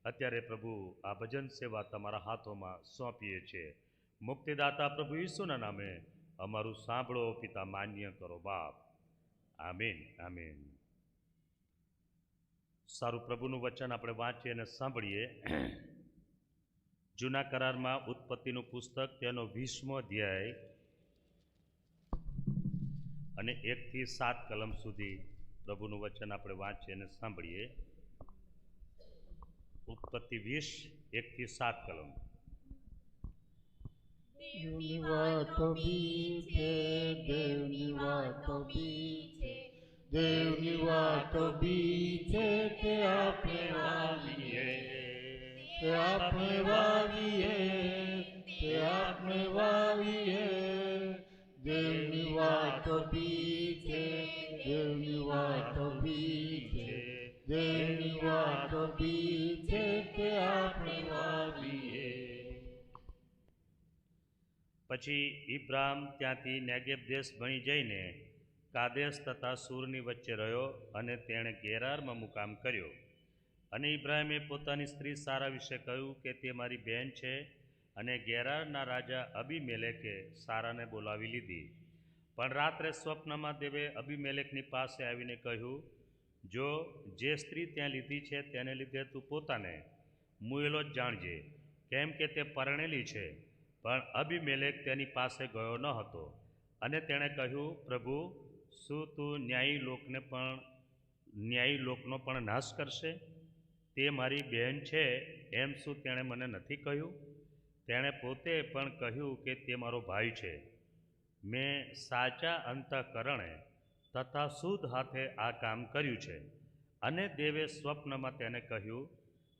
અત્યારે પ્રભુ આ ભજન સેવા તમારા હાથોમાં સોંપીએ છીએ. મુક્તિદાતા પ્રભુ ઈસુના નામે અમારું સાંભળો પિતા, માન્ય કરો બાપ. આમીન આમીન. સારું, પ્રભુનું વચન આપણે વાંચીએ અને સાંભળીએ. જૂના કરારમાં ઉત્પત્તિનું પુસ્તક તેનો 20મો અધ્યાય અને 1 થી 7 કલમ સુધી પ્રભુનું વચન આપણે વાંચીએ અને સાંભળીએ. ઉત્પત્તિ 20, 1 થી 7 કલમ. દેવની વાતો બી છે, દેવની વાતો બી છે, દેવની વાતો બી છે, તે આપણે વાવીએ, તે આપણે વાવીએ, તે આપણે વાવીએ. દેવની વાતો બી છે, દેવની વાતો બી છે, દેવની વાતો બી છે, તે આપણે વાવીએ. પછી ઇબ્રામ ત્યાંથી નેગેબ દેશ ભણી જઈને કાદેશ તથા સૂરની વચ્ચે રહ્યો અને તેણે ગેરારમાં મુકામ કર્યો. અને ઇબ્રાહિમે પોતાની સ્ત્રી સારા વિશે કહ્યું કે તે મારી બહેન છે. અને ગેરારના રાજા અબીમેલેકે સારાને બોલાવી લીધી. પણ રાત્રે સ્વપ્નમાં દેવે અબીમેલેકની પાસે આવીને કહ્યું, જો જે સ્ત્રી ત્યાં લીધી છે તેને લીધે તું પોતાને મુએલો જ જાણજે, કેમ કે તે પરણેલી છે. પણ અબીમેલેક તેની પાસે ગયો ન હતો. અને તેણે કહ્યું, પ્રભુ, શું તું ન્યાયી લોકનો પણ નાશ કરશે? તે મારી બહેન છે એમ શું તેણે મને નથી કહ્યું? તેણે પોતે પણ કહ્યું કે તે મારો ભાઈ છે. મેં સાચા અંતઃકરણે તથા શુદ્ધ હાથે આ કામ કર્યું છે. અને દેવે સ્વપ્નમાં તેને કહ્યું,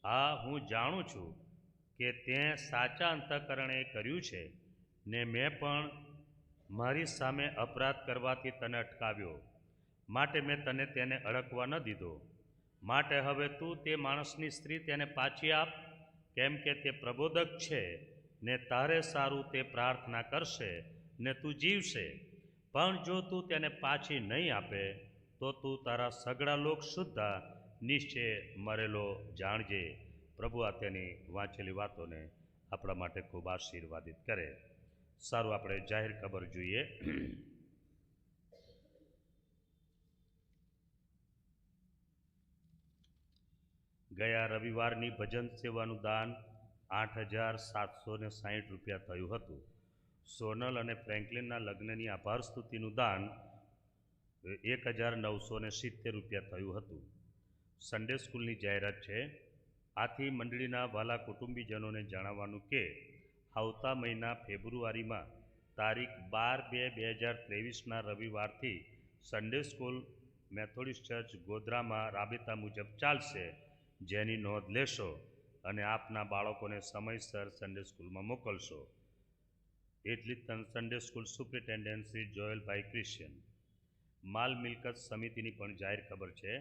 હા, હું જાણું છું કે તે સાચા અંતઃકરણે કર્યું છે, ને મેં પણ મારી સામે અપરાધ કરવાથી તને અટકાવ્યો, માટે મેં તને તેને અડકવા ન દીધો. માટે હવે તું તે માણસની સ્ત્રી તેને પાછી આપ, કેમ કે તે પ્રબોધક છે, ને તારે સારું તે પ્રાર્થના કરશે ને તું જીવશે. પણ જો તું તેને પાછી નહીં આપે તો તું તારા સગડા લોક સુદ્ધા નિશ્ચય મરેલો જાણજે. પ્રભુ આ તેની વાંચેલી વાતોને આપણા માટે ખૂબ આશીર્વાદિત કરે. સારું, આપણે જાહેર ખબર જોઈએ. ગયા રવિવારની ભજન સેવાનું દાન 8,760 રૂપિયા થયું હતું. સોનલ અને ફ્રેન્કલિનના લગ્નની આભાર સ્તુતિનું દાન 1,970 રૂપિયા થયું હતું. સન્ડે સ્કૂલની જાહેરાત છે. આથી મંડળીના વાલા કુટુંબીજનોને જણાવવાનું કે આવતા મહિના ફેબ્રુઆરીમાં તારીખ 12/2/2023ના રવિવારથી સન્ડે સ્કૂલ મેથોડિસ્ટ ચર્ચ ગોધરામાં રાબેતા મુજબ ચાલશે, જેની નોંધ લેશો અને આપના બાળકોને સમયસર સન્ડે સ્કૂલમાં મોકલશો. એટલી Sunday school superintendent Shri Joyalbhai Christian. માલ મિલકત સમિતિની પણ જાહેર ખબર છે.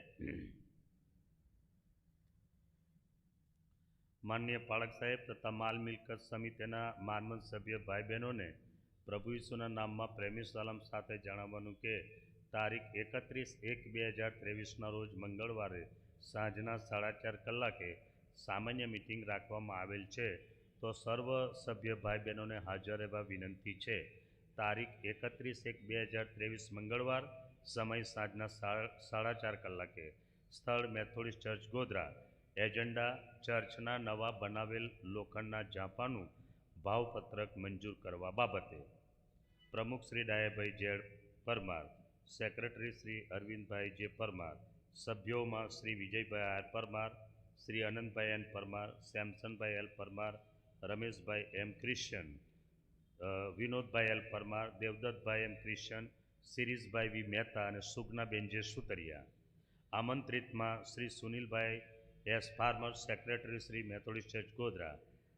માનનીય પાળક સાહેબ તથા માલ મિલકત સમિતિના માનવંત સભ્ય ભાઈ બહેનોને પ્રભુ ઈસુના નામમાં પ્રેમી સલામ સાથે જણાવવાનું કે તારીખ 31/1/2023ના રોજ મંગળવારે સાંજના 4:30 કલાકે સામાન્ય મિટિંગ રાખવામાં આવેલ છે, તો સર્વ સભ્ય ભાઈ બહેનોને હાજર રહેવા વિનંતી છે. તારીખ 31/1/2023 મંગળવાર, સમય સાંજના 4:30 કલાકે, સ્થળ મેથોડિસ્ટ ચર્ચ ગોધરા. એજન્ડા ચર્ચના નવા બનાવેલ લોખંડના ઝાંપાનું ભાવપત્રક મંજૂર કરવા બાબતે. પ્રમુખ Shri Dayabhai Z Parmar, secretary Shri Arvindbhai J Parmar, સભ્યોમાં Shri Vijaybhai R Parmar, Shri Anantbhai N Parmar, Samsonbhai L Parmar, Rameshbhai M Christian, Vinodbhai L Parmar, Devdattbhai M Christian, Shirishbhai V Mehta અને સુગનાબેન જે સુતરિયા. આમંત્રિતમાં Shri Sunilbhai S Farmer, secretary Shri Methodist church Godhra,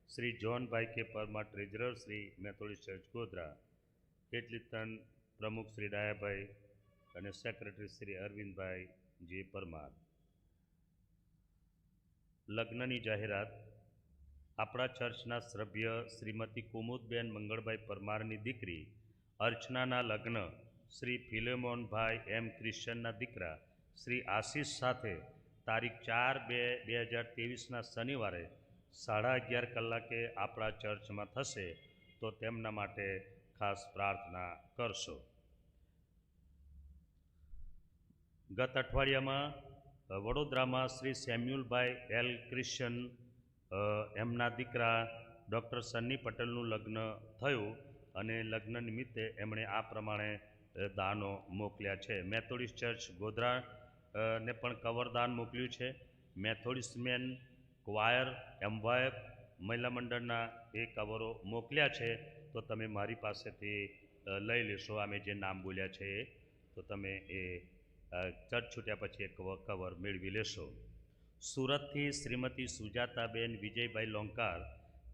Shri Jonbhai K Parmar, treasurer Shri Methodist church Godhra. કેટલીતન પ્રમુખ શ્રી ડાયાભાઈ અને સેક્રેટરી શ્રી અરવિંદભાઈ જે પરમાર. લગ્નની જાહેરાત. આપણા ચર્ચના સભ્ય શ્રીમતી કુમુદબેન મંગળભાઈ પરમારની દીકરી અર્ચનાના લગ્ન શ્રી ફિલેમોનભાઈ એમ ક્રિશ્ચનના દીકરા શ્રી આશીષ સાથે તારીખ 4/2/2023ના શનિવારે 11:30 કલાકે આપણા ચર્ચમાં થશે, તો તેમના માટે ખાસ પ્રાર્થના કરશો. ગત અઠવાડિયામાં વડોદરામાં શ્રી સેમ્યુલભાઈ એલ ક્રિશ્ચન એમના દીકરા ડૉક્ટર સન્ની પટેલનું લગ્ન થયું અને લગ્ન નિમિત્તે એમણે આ પ્રમાણે દાનો મોકલ્યા છે. મેથોડિસ્ટ ચર્ચ ગોધરા ને પણ કવરદાન મોકલ્યું છે. મેથોડિસ્ટ મેન ક્વાયર એમવાયફ મહિલા મંડળના એ કવરો મોકલ્યા છે. તો તમે મારી પાસેથી લઈ લેશો. અમે જે નામ બોલ્યા છે તો તમે એ ચર્ચ છૂટ્યા પછી એક કવર મેળવી લેશો. સુરતથી શ્રીમતી સુજાતાબેન વિજયભાઈ લોંકાર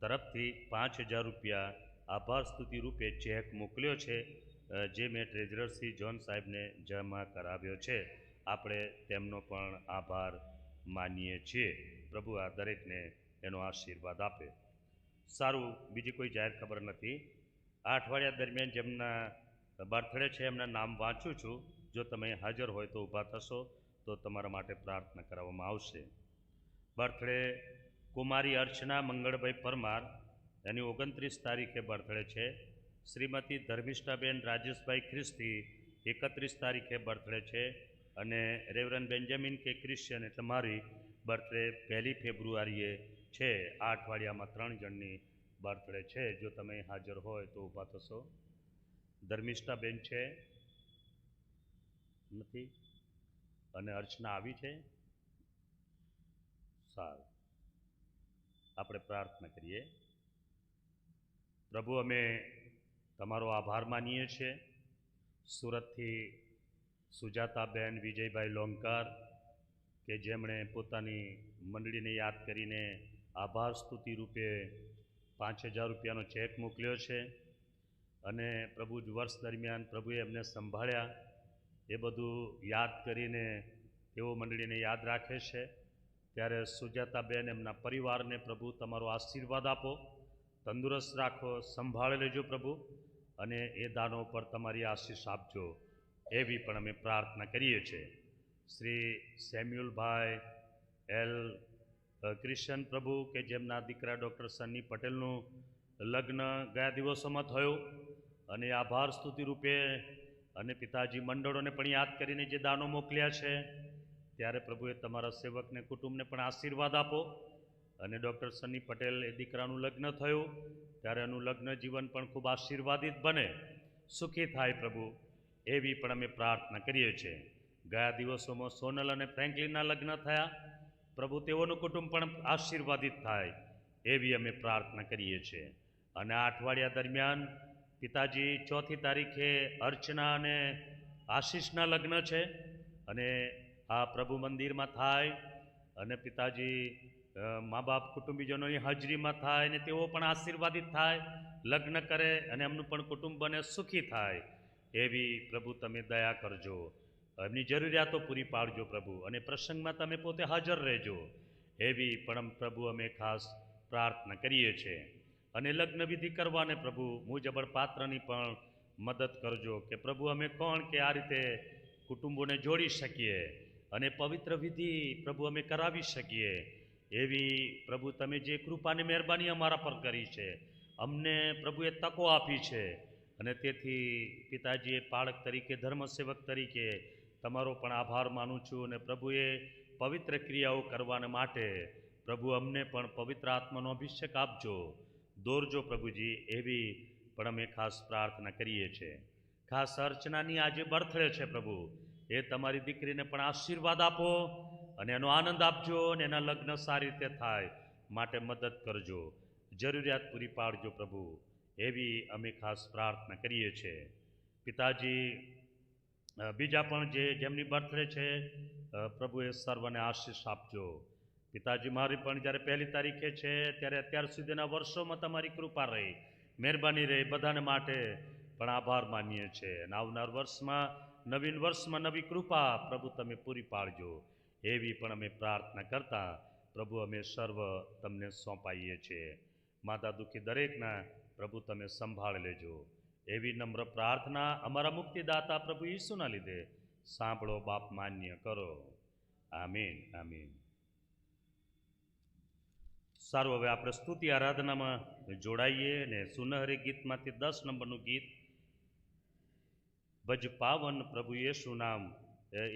તરફથી 5,000 રૂપિયા આભાર સ્તુતિ રૂપે ચેક મોકલ્યો છે, જે મેં ટ્રેઝરર શ્રી જોન સાહેબને જમા કરાવ્યો છે. આપણે તેમનો પણ આભાર માનીએ છીએ. પ્રભુ આ દરેકને એનો આશીર્વાદ આપે. સારું, બીજી કોઈ જાહેર ખબર નથી. આ અઠવાડિયા દરમિયાન જેમના બર્થડે છે એમના નામ વાંચું છું. જો તમે હાજર હોય તો ઊભા થશો તો તમારા માટે પ્રાર્થના કરવામાં આવશે. બર્થડે કુમારી અર્ચના મંગળભાઈ પરમાર, એની 29 તારીખે બર્થડે છે. શ્રીમતી ધર્મિષ્ઠાબેન રાજેશભાઈ ખ્રિસ્તી 31 તારીખે બર્થડે છે. અને રેવરન બેન્જામિન કે ક્રિશ્ચિયન એટલે મારી બર્થડે 1 ફેબ્રુઆરીએ છે. આ અઠવાડિયામાં 3 જણની બર્થડે છે. જો તમે હાજર હોય તો ઊભા થશો. ધર્મિષ્ઠાબેન છે નથી અને અર્ચના આવી છે. સારું, આપણે પ્રાર્થના કરીએ. પ્રભુ, અમે તમારો આભાર માનીએ છીએ. સુરતથી સુજાતાબેન વિજયભાઈ લોંકાર કે જેમણે પોતાની મંડળીને યાદ કરીને આભાર સ્તુતિ રૂપે 5,000 રૂપિયાનો ચેક મોકલ્યો છે. અને પ્રભુ જ વર્ષ દરમિયાન પ્રભુએ એમને સંભાળ્યા. એ બધું યાદ કરીને તેઓ મંડળીને યાદ રાખે છે. ત્યારે સુજાતાબેન એમના પરિવારને પ્રભુ તમારો આશીર્વાદ આપો, તંદુરસ્ત રાખો, સંભાળી લેજો પ્રભુ, અને એ દાનો પર તમારી આશીષ આપજો, એવી પણ અમે પ્રાર્થના કરીએ છીએ. શ્રી સેમ્યુલભાઈ એલ ક્રિશ્ચન પ્રભુ કે જેમના દીકરા ડૉક્ટર સન્ની પટેલનું લગ્ન ગયા દિવસોમાં થયું, અને આભાર સ્તુતિ રૂપે અને પિતાજી મંડળોને પણ યાદ કરીને જે દાનો મોકલ્યા છે, ત્યારે પ્રભુએ તમારા સેવકને કુટુંબને પણ આશીર્વાદ આપો. અને ડૉક્ટર સન્ની પટેલ એ દીકરાનું લગ્ન થયું ત્યારે એનું લગ્ન જીવન પણ ખૂબ આશીર્વાદિત બને, સુખી થાય પ્રભુ, એવી પણ અમે પ્રાર્થના કરીએ છીએ. ગયા દિવસોમાં સોનલ અને ફ્રેન્કલિનના લગ્ન થયા. પ્રભુ, તેઓનું કુટુંબ પણ આશીર્વાદિત થાય, એવી અમે પ્રાર્થના કરીએ છીએ. અને આ અઠવાડિયા દરમિયાન પિતાજી 4 તારીખે અર્ચના અને આશીષના લગ્ન છે, અને આ પ્રભુ મંદિરમાં થાય અને પિતાજી મા બાપ કુટુંબીજનોની હાજરીમાં થાય અને તેઓ પણ આશીર્વાદિત થાય, લગ્ન કરે અને એમનું પણ કુટુંબ બને, સુખી થાય, એવી પ્રભુ તમે દયા કરજો. એમની જરૂરિયાતો પૂરી પાડજો પ્રભુ, અને પ્રસંગમાં તમે પોતે હાજર રહેજો, એવી પણ પ્રભુ અમે ખાસ પ્રાર્થના કરીએ છીએ. અને લગ્ન વિધિ કરવાને પ્રભુ મુજબળ પાત્રની પણ મદદ કરજો, કે પ્રભુ અમે કોણ કે આ રીતે કુટુંબોને જોડી શકીએ અને પવિત્ર વિધિ પ્રભુ અમે કરાવી શકીએ, એવી પ્રભુ તમે જે કૃપાની મહેરબાની અમારા પર કરી છે, અમને પ્રભુએ તકો આપી છે. અને તેથી પિતાજીએ પાળક તરીકે, ધર્મસેવક તરીકે તમારો પણ આભાર માનું છું. અને પ્રભુએ પવિત્ર ક્રિયાઓ કરવાને માટે પ્રભુ અમને પણ પવિત્ર આત્માનો અભિષેક આપજો, દોરજો પ્રભુજી, એવી પણ અમે ખાસ પ્રાર્થના કરીએ છીએ. ખાસ અર્ચનાની આજે બર્થડે છે પ્રભુ, એ તમારી દીકરીને પણ આશીર્વાદ આપો અને એનો આનંદ આપજો, અને એના લગ્ન સારી રીતે થાય માટે મદદ કરજો, જરૂરિયાત પૂરી પાડજો પ્રભુ, એવી અમે ખાસ પ્રાર્થના કરીએ છીએ. પિતાજી, બીજા પણ જેમની બર્થડે છે પ્રભુએ સર્વને આશીષ આપજો. પિતાજી, મારી પણ જ્યારે 1 તારીખે છે ત્યારે અત્યાર સુધીના વર્ષોમાં તમારી કૃપા રહી, મહેરબાની રહી, બધાને માટે પણ આભાર માનીએ છીએ. અને આવનાર વર્ષમાં, નવીન વર્ષમાં નવી કૃપા પ્રભુ તમે પૂરી પાડજો, એવી પણ અમે પ્રાર્થના કરતા પ્રભુ અમે સર્વ તમને સોંપાઈએ છીએ. માતા દુઃખી દરેકના પ્રભુ તમે સંભાળી લેજો, એવી નમ્ર પ્રાર્થના અમારા મુક્તિદાતા પ્રભુ ઈસુના લીધે સાંભળો બાપ, માન્ય કરો. આમીન આમીન. સારું, હવે આપણે સ્તુતિ આરાધનામાં જોડાઈએ ને સુનહરી ગીતમાંથી 10 નંબરનું ગીત ભજ પાવન પ્રભુ યેસુ નામ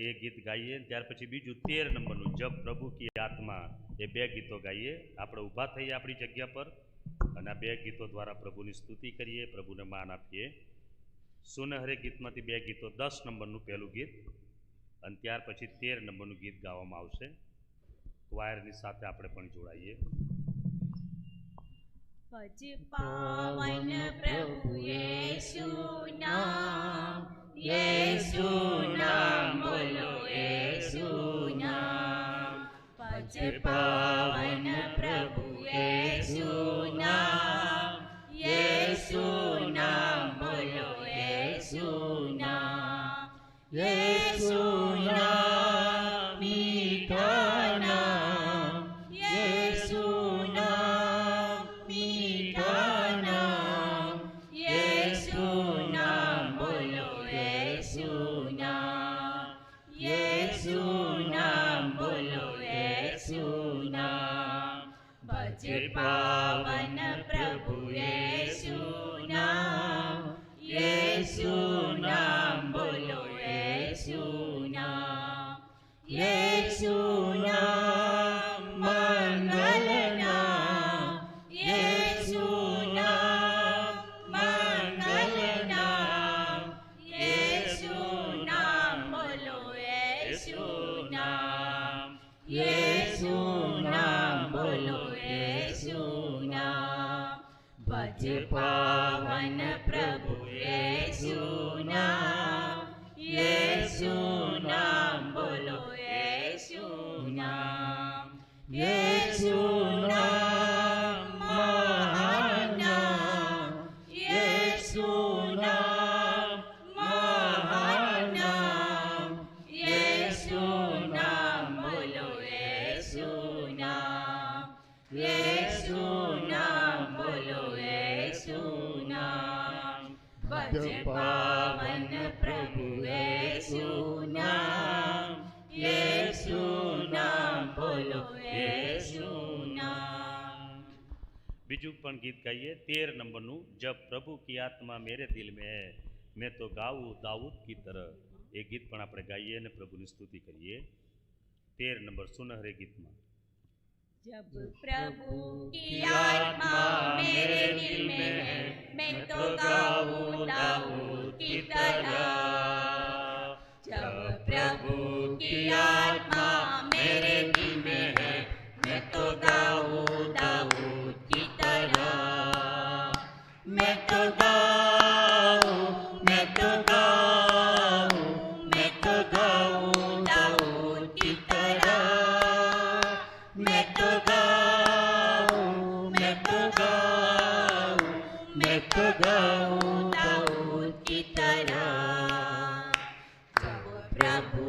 એ ગીત ગાઈએ. ત્યાર પછી બીજું 13 નંબરનું જબ પ્રભુ કી આત્મા, એ 2 ગીતો ગાઈએ. આપણે ઊભા થઈએ આપણી જગ્યા પર અને આ 2 ગીતો દ્વારા પ્રભુની સ્તુતિ કરીએ, પ્રભુને માન આપીએ. સુનહરી ગીતમાંથી 2 ગીતો, 10 નંબરનું પહેલું ગીત અને ત્યાર પછી 13 નંબરનું ગીત ગાવામાં આવશે. ક્વાયરની સાથે આપણે પણ જોડાઈએ. ભજ પાવન પ્રભુ યેસુ નામ, યેસુ નામ બોલો યેસુ નામ. ભજ પાવન પ્રભુ યેસુ નામ, યેસુ નામ બોલો યેસુ નામ. યેસુ નામ મીઠા નામ, યેસુ નામ મીઠા નામ. યેસુ નામ બોલો યેસુ નામ, યેસુ નામ બોલો યેસુ નામ. ભજ પાવન પ્રભુ યેસુ નામ, યેસુ નામ બોલો યેસુ નામ. યેસુ નામ મંગલ નામ, યેસુ નામ મંગલ નામ. યેસુ નામ બોલો યેસુ નામ, યેસુ નામ બોલો યેસુ નામ. ભજ પાવન પ્રભુ યેસુ નામ, યેસુ નામ બોલો યેસુ નામ. યેસુ નામ મહાન નામ, યેસુ નામ મહાન નામ. યેસુ નામ બોલો યેસુ નામ, યેસુ નામ બોલો યેસુ નામ. ભજ પાવન પ્રભુ યેસુ નામ, યેસુ નામ બોલો યેસુ નામ. બીજું પણ ગીત ગાઈએ 13 નંબરનું જબ પ્રભુ કી આત્મા મેરે દિલ में है मैं तो गाऊं दाऊद की तरह. એ ગીત પણ આપણે ગાઈએ અને પ્રભુની સ્તુતિ કરીએ. 13 નંબર સુનહરી ગીતમાં. जब प्रभु की आत्मा मेरे दिल में है, मैं तो गाऊं दाऊद की तरह. जब प्रभु की आत्मा मेरे दिल में है, मैं तो गाऊं दाऊद की तरह. मैं तो गाऊं, मैं तो गाऊं, मैं तो गाऊं दाऊद की तरह. मैं तो गाऊं, मैं तो गाऊं, मैं तो गाऊं दाऊद की तरह. जब प्रभु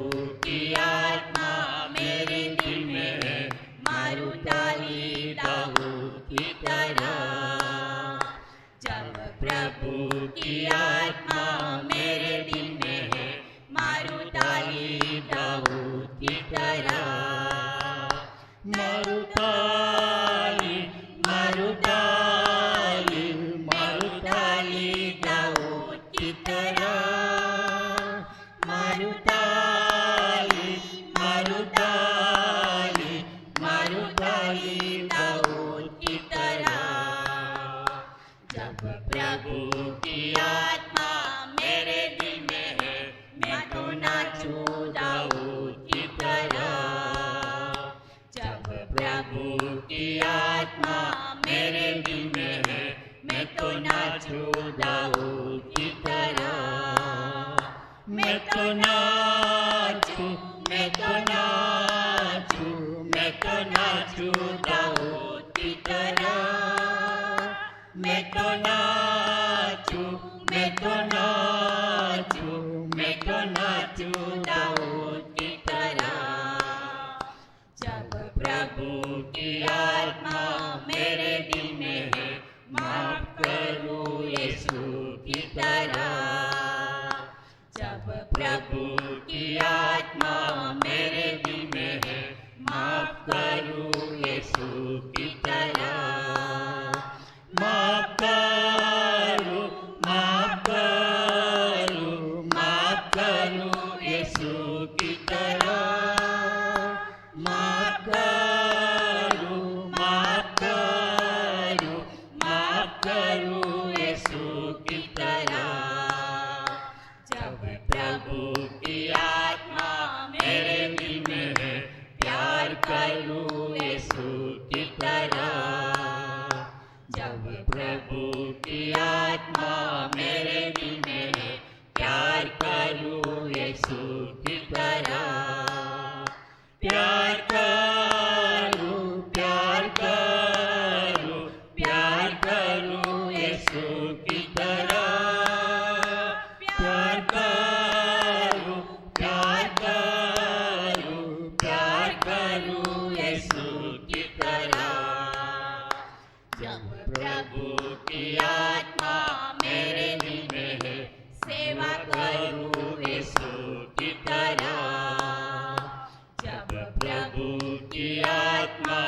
की आत्मा मेरे दिल में है, मारूं ताली दाऊद की तरह. जब प्रभु की आत्मा मेरे दिल में है, मारूं ताली दाऊद की तरह. मारुताली मारुताली मारुताली दाऊद की तरह. मारुताली मारुताली मारुताली दाऊद की तरह. जब प्रभु की आत्मा मेरे दिल में है, मैं तो नाचूं दाऊद की तरह. जब प्रभु की आत्मा मेरे दिल में है, मैं तो नाचूं दाऊद की तरह. मैं तो नाचूं, मैं तो नाचूं, मैं तो नाचूं दाऊद की तरह. मैं तो नाचूं, मैं तो नाचूं, मैं तो नाचूं दाऊद की तरह. जब प्रभु की आत्मा मेरे दिल में है, माफ करूं यीशु की तरह. जब प्रभु की आत्मा मेरे दिल में जब प्रभु की आत्मा मेरे दिल में है, सेवा करूं यीशु की तरह। जब प्रभु की आत्मा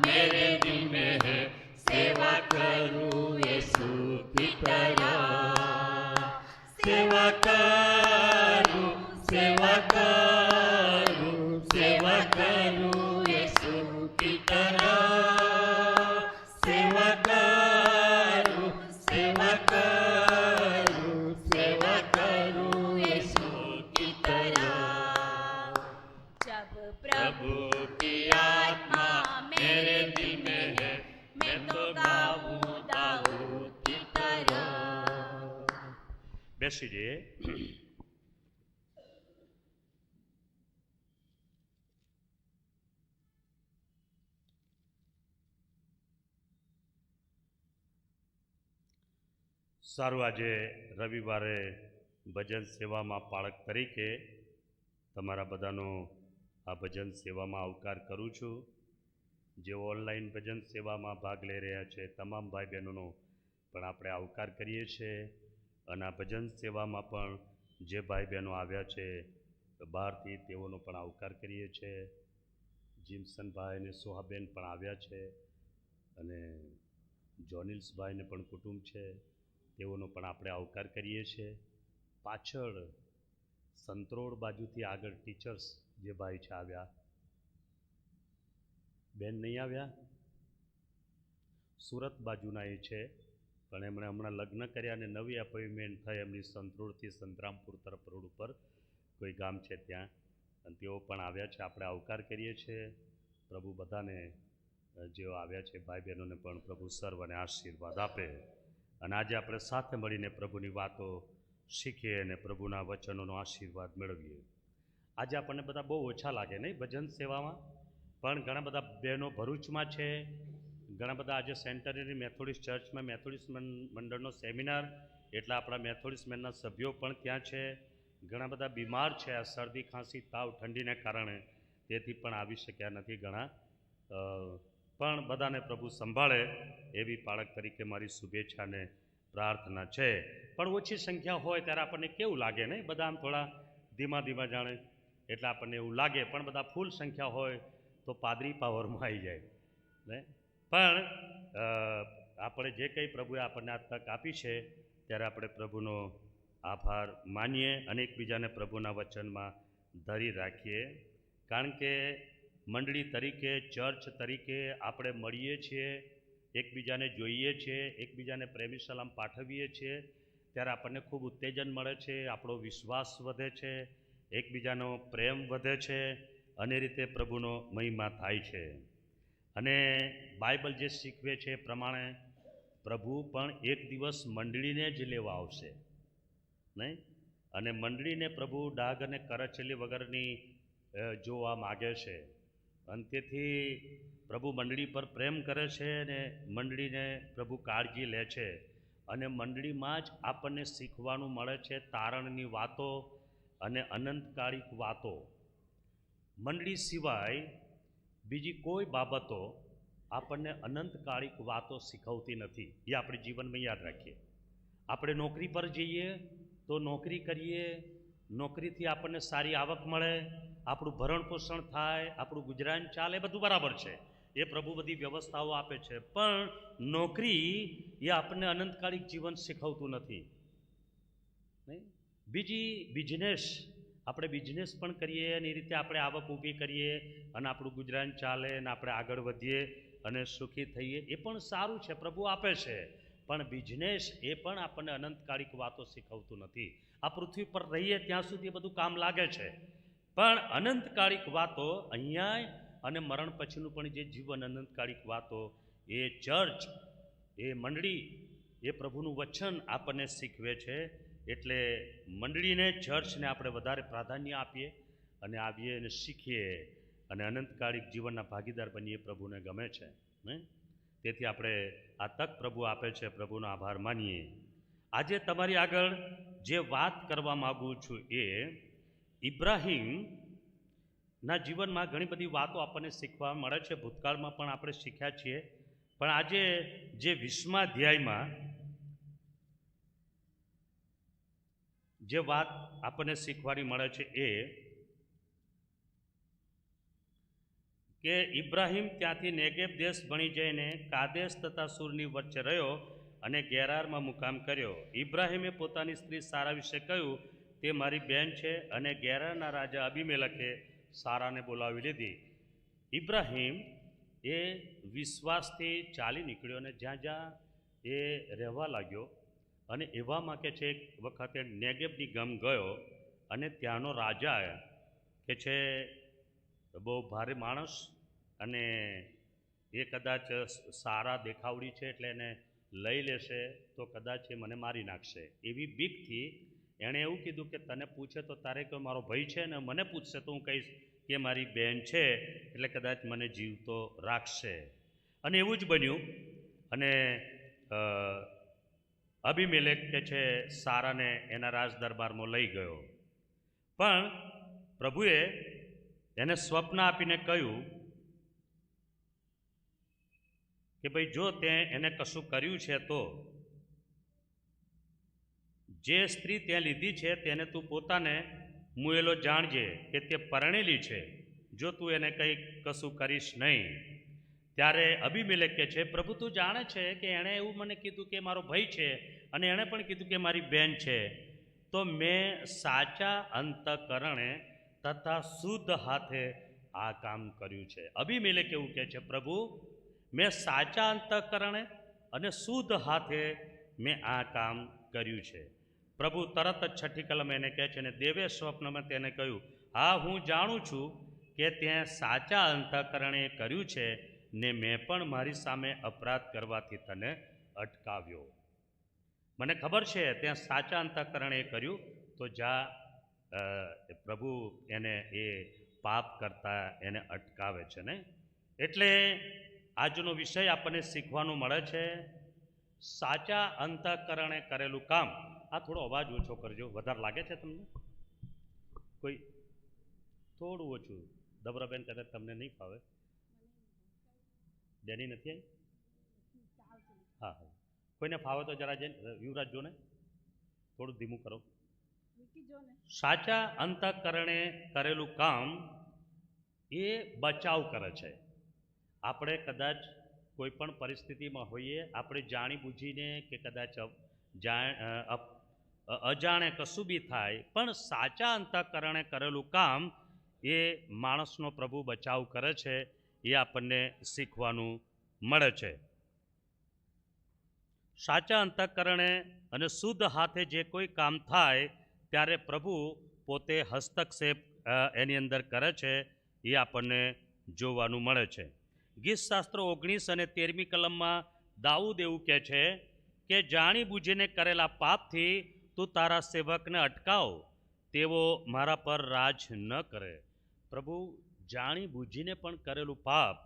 मेरे दिल में है, सेवा करूं यीशु की तरह। सेवा करूं, सेवा करूं, सेवा करूं यीशु की तरह। सेवा करूं, सेवा करूं, सेवा करूं यीशु की तरह। जब प्रभु की आत्मा मेरे दिल में है, मैं तो गाऊं दाऊद की तरह। બેસી જઈએ. સારું, આજે રવિવારે ભજન સેવામાં પાળક તરીકે તમારા બધાનો આ ભજન સેવામાં આવકાર કરું છું. જે ઓનલાઈન ભજન સેવામાં ભાગ લઈ રહ્યા છે તમામ ભાઈ બહેનોનો પણ આપણે આવકાર કરીએ છીએ. અને આ ભજન સેવામાં પણ જે ભાઈ બહેનો આવ્યા છે બહારથી તેઓનો પણ આવકાર કરીએ છીએ. જીમસનભાઈ અને સોહાબેન પણ આવ્યા છે અને જોનિલ્સભાઈને પણ કુટુંબ છે, તેઓનો પણ આપણે આવકાર કરીએ છીએ. પાછળ સંતરોડ બાજુથી આગળ ટીચર્સ જે ભાઈ છે આવ્યા, બેન નહીં આવ્યા, સુરત બાજુના એ છે પણ એમણે હમણાં લગ્ન કર્યા અને નવી અપોઇન્ટમેન્ટ થઈ એમની સંતરોડથી સંતરામપુર તરફ રોડ ઉપર કોઈ ગામ છે ત્યાં, અને તેઓ પણ આવ્યા છે. આપણે આવકાર કરીએ છીએ. પ્રભુ બધાને જેઓ આવ્યા છે ભાઈ બહેનોને પણ પ્રભુ સર્વને આશીર્વાદ આપે. અને આજે આપણે સાથે મળીને પ્રભુની વાતો શીખીએ અને પ્રભુના વચનોનો આશીર્વાદ મેળવીએ. આજે આપણને બધા બહુ ઓછા લાગે નહીં ભજન સેવામાં, પણ ઘણા બધા બહેનો ભરૂચમાં છે, ઘણા બધા આજે સેન્ટરની મેથોડિસ્ટ ચર્ચમાં મેથોડિસ્ટ મંડળનો સેમિનાર, એટલે આપણા મેથોડિસ્ટ મેનના સભ્યો પણ ત્યાં છે. ઘણા બધા બીમાર છે આ શરદી ખાંસી તાવ ઠંડીને કારણે, તેથી પણ આવી શક્યા નથી ઘણા, પણ બધાને પ્રભુ સંભાળે એવી પાળક તરીકે મારી શુભેચ્છા અને પ્રાર્થના છે. પણ ઓછી સંખ્યા હોય ત્યારે આપણને કેવું લાગે નહીં, બધા આમ થોડા ધીમા ધીમા જાણે એટલે આપણને એવું લાગે, પણ બધા ફૂલ સંખ્યા હોય તો પાદરી પાવરમાં આવી જાય ને. પણ આપણે જે કંઈ પ્રભુએ આપણને આ તક આપી છે ત્યારે આપણે પ્રભુનો આભાર માનીએ અને એકબીજાને પ્રભુના વચનમાં ધરી રાખીએ. કારણ કે મંડળી તરીકે, ચર્ચ તરીકે આપણે મળીએ છીએ, એકબીજાને જોઈએ છીએ, એકબીજાને પ્રેમી સલામ પાઠવીએ છીએ, ત્યારે આપણને ખૂબ ઉત્તેજન મળે છે, આપણો વિશ્વાસ વધે છે, એકબીજાનો પ્રેમ વધે છે, અને રીતે પ્રભુનો મહિમા થાય છે. અને બાઇબલ જે શીખવે છે એ પ્રમાણે પ્રભુ પણ એક દિવસ મંડળીને જ લેવા આવશે નહીં, અને મંડળીને પ્રભુ ડાઘ અને કરચલી વગરની જોવા માગે છે. અને તેથી પ્રભુ મંડળી પર પ્રેમ કરે છે અને મંડળીને પ્રભુ કાળજી લે છે. અને મંડળીમાં જ આપણને શીખવાનું મળે છે તારણની વાતો અને અનંતકાળિક વાતો. મંડળી સિવાય બીજી કોઈ બાબતો આપણને અનંતકાળિક વાતો શીખવતી નથી. એ આપણે જીવનમાં યાદ રાખીએ. આપણે નોકરી પર જઈએ તો નોકરી કરીએ, નોકરીથી આપણને સારી આવક મળે, આપણું ભરણ પોષણ થાય, આપણું ગુજરાન ચાલે, બધું બરાબર છે, એ પ્રભુ બધી વ્યવસ્થાઓ આપે છે. પણ નોકરી એ આપણને અનંતકાળિક જીવન શીખવતું નથી નહીં. બીજી બિઝનેસ, આપણે બિઝનેસ પણ કરીએ અને એ રીતે આપણે આવક ઊભી કરીએ અને આપણું ગુજરાન ચાલે અને આપણે આગળ વધીએ અને સુખી થઈએ, એ પણ સારું છે, પ્રભુ આપે છે. પણ બિઝનેસ એ પણ આપણને અનંતકાળિક વાતો શીખવતું નથી. આ પૃથ્વી પર રહીએ ત્યાં સુધી એ બધું કામ લાગે છે, પણ અનંતકાળિક વાતો અહીંયા અને મરણ પછીનું પણ જે જીવન, અનંતકાળિક વાતો એ ચર્ચ, એ મંડળી, એ પ્રભુનું વચન આપણને શીખવે છે. એટલે મંડળીને, ચર્ચને આપણે વધારે પ્રાધાન્ય આપીએ અને આવીએ અને શીખીએ અને અનંતકાળિક જીવનના ભાગીદાર બનીએ. પ્રભુને ગમે છે ને, તેથી આપણે આ તક પ્રભુ આપે છે, પ્રભુનો આભાર માનીએ. આજે તમારી આગળ જે વાત કરવા માગું છું એ ઇબ્રાહીમના જીવનમાં ઘણી બધી વાતો આપણને શીખવા મળે છે. ભૂતકાળમાં પણ આપણે શીખ્યા છીએ પણ આજે જે 20મા અધ્યાયમાં જે વાત આપણને શીખવાની મળે છે એ કે ઇબ્રાહિમ ત્યાંથી નેગેબ દેશ ભણી જઈને કાદેશ તથા સૂરની વચ્ચે રહ્યો અને ગેરારમાં મુકામ કર્યો. ઇબ્રાહિમે પોતાની સ્ત્રી સારા વિશે કહ્યું, તે મારી બહેન છે, અને ગેરારના રાજા અબીમેલેકે સારાને બોલાવી લીધી. ઇબ્રાહિમ એ વિશ્વાસથી ચાલી નીકળ્યો અને જ્યાં જ્યાં એ રહેવા લાગ્યો અને એવામાં કે છે એક વખતે નેગેબની ગમ ગયો અને ત્યાંનો રાજા કે છે બહુ ભારે માણસ અને એ કદાચ સારા દેખાવડી છે એટલે એને લઈ લેશે તો કદાચ એ મને મારી નાખશે એવી બીકથી એણે એવું કીધું કે તને પૂછે તો તારે કે મારો ભાઈ છે ને મને પૂછશે તો હું કહીશ કે મારી બહેન છે એટલે કદાચ મને જીવતો રાખશે. અને એવું જ બન્યું અને અબીમેલેક કે છે સારાને એના રાજ દરબારમાં લઈ ગયો. પણ પ્રભુએ એને સ્વપ્ન આપીને કહ્યું કે ભાઈ જો તે એને કશું કર્યું છે તો જે સ્ત્રી ત્યાં લીધી છે તેને તું પોતાને મુએલો જાણજે કે તે પરણેલી છે, જો તું એને કંઈ કશું કરીશ નહીં. ત્યારે અબીમેલેક કહે છે પ્રભુ તું જાણે છે કે એણે એવું મને કીધું કે મારો ભાઈ છે અને એણે પણ કીધું કે મારી બહેન છે, તો મેં સાચા અંતઃકરણે તથા શુદ્ધ હાથે આ કામ કર્યું છે. અબીમેલેક એવું કહે છે પ્રભુ મેં સાચા અંતઃકરણે અને શુદ્ધ હાથે મેં આ કામ કર્યું છે. પ્રભુ તરત જ 6ઠી કલમ એને કહે છે અને દેવે સ્વપ્નમાં તેને કહ્યું, હા હું જાણું છું કે ત્યાં સાચા અંતઃકરણે કર્યું છે ને મેં પણ મારી સામે અપરાધ કરવાથી તને અટકાવ્યો. મને ખબર છે ત્યાં સાચા અંતઃકરણે કર્યું તો જા પ્રભુ એને એ પાપ કરતા એને અટકાવે છે ને. એટલે આજનો વિષય આપણને શીખવાનું મળે છે સાચા અંતઃકરણે કરેલું કામ. આ થોડો અવાજ ઓછો કરજો, વધારે લાગે છે તમને? કોઈ થોડું ઓછું. દબરાબેન કદાચ તમને નહીં ફાવે. ડેની નથી આવી? હા હા, કોઈને ફાવે તો જરા જઈને યુવરાજ જોને થોડું ધીમું કરો. સાચા અંતઃકરણે કરેલું કામ એ બચાવ કરે છે. આપણે કદાચ કોઈ પણ પરિસ્થિતિમાં હોઈએ, આપણે જાણી બૂજીને કે કદાચ અજાણે કશું બી થાય, પણ સાચા અંતઃકરણે કરેલું કામ એ માણસનો પ્રભુ બચાવ કરે છે. એ આપણને શીખવાનું મળે છે. સાચા અંતઃકરણે અને શુદ્ધ હાથે જે કોઈ કામ થાય ત્યારે પ્રભુ પોતે હસ્તક્ષેપ એની અંદર કરે છે. એ આપણને જોવાનું મળે છે. ગીતશાસ્ત્ર 19 અને 13મી કલમમાં દાઉદ એવું કહે છે કે જાણી બૂજીને કરેલા પાપથી તું તારા સેવકને અટકાવ, તેઓ મારા પર રાજ ન કરે. પ્રભુ જાણી બૂજીને પણ કરેલું પાપ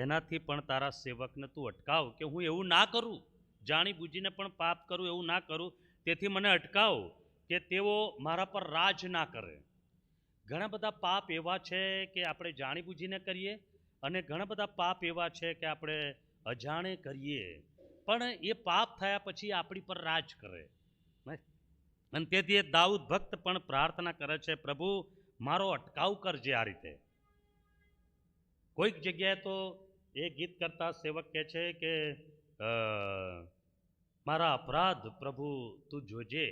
એનાથી પણ તારા સેવકને તું અટકાવ કે હું એવું ના કરું, જાણી બૂજીને પણ પાપ કરું એવું ના કરું, તેથી મને અટકાવ કે તેઓ મારા પર રાજ ના કરે. ઘણા બધા પાપ એવા છે કે આપણે જાણી બૂજીને કરીએ અને ઘણા બધા પાપ એવા છે કે આપણે અજાણે કરીએ, પણ એ પાપ થયા પછી આપણી પર રાજ કરે. અને તેથી દાઉદ ભક્ત પણ પ્રાર્થના કરે છે પ્રભુ મારો અટકાવ કરજે. આ રીતે કોઈક જગ્યાએ તો એ ગીત કરતા સેવક કહે છે કે મારા અપરાધ પ્રભુ તું જોજે,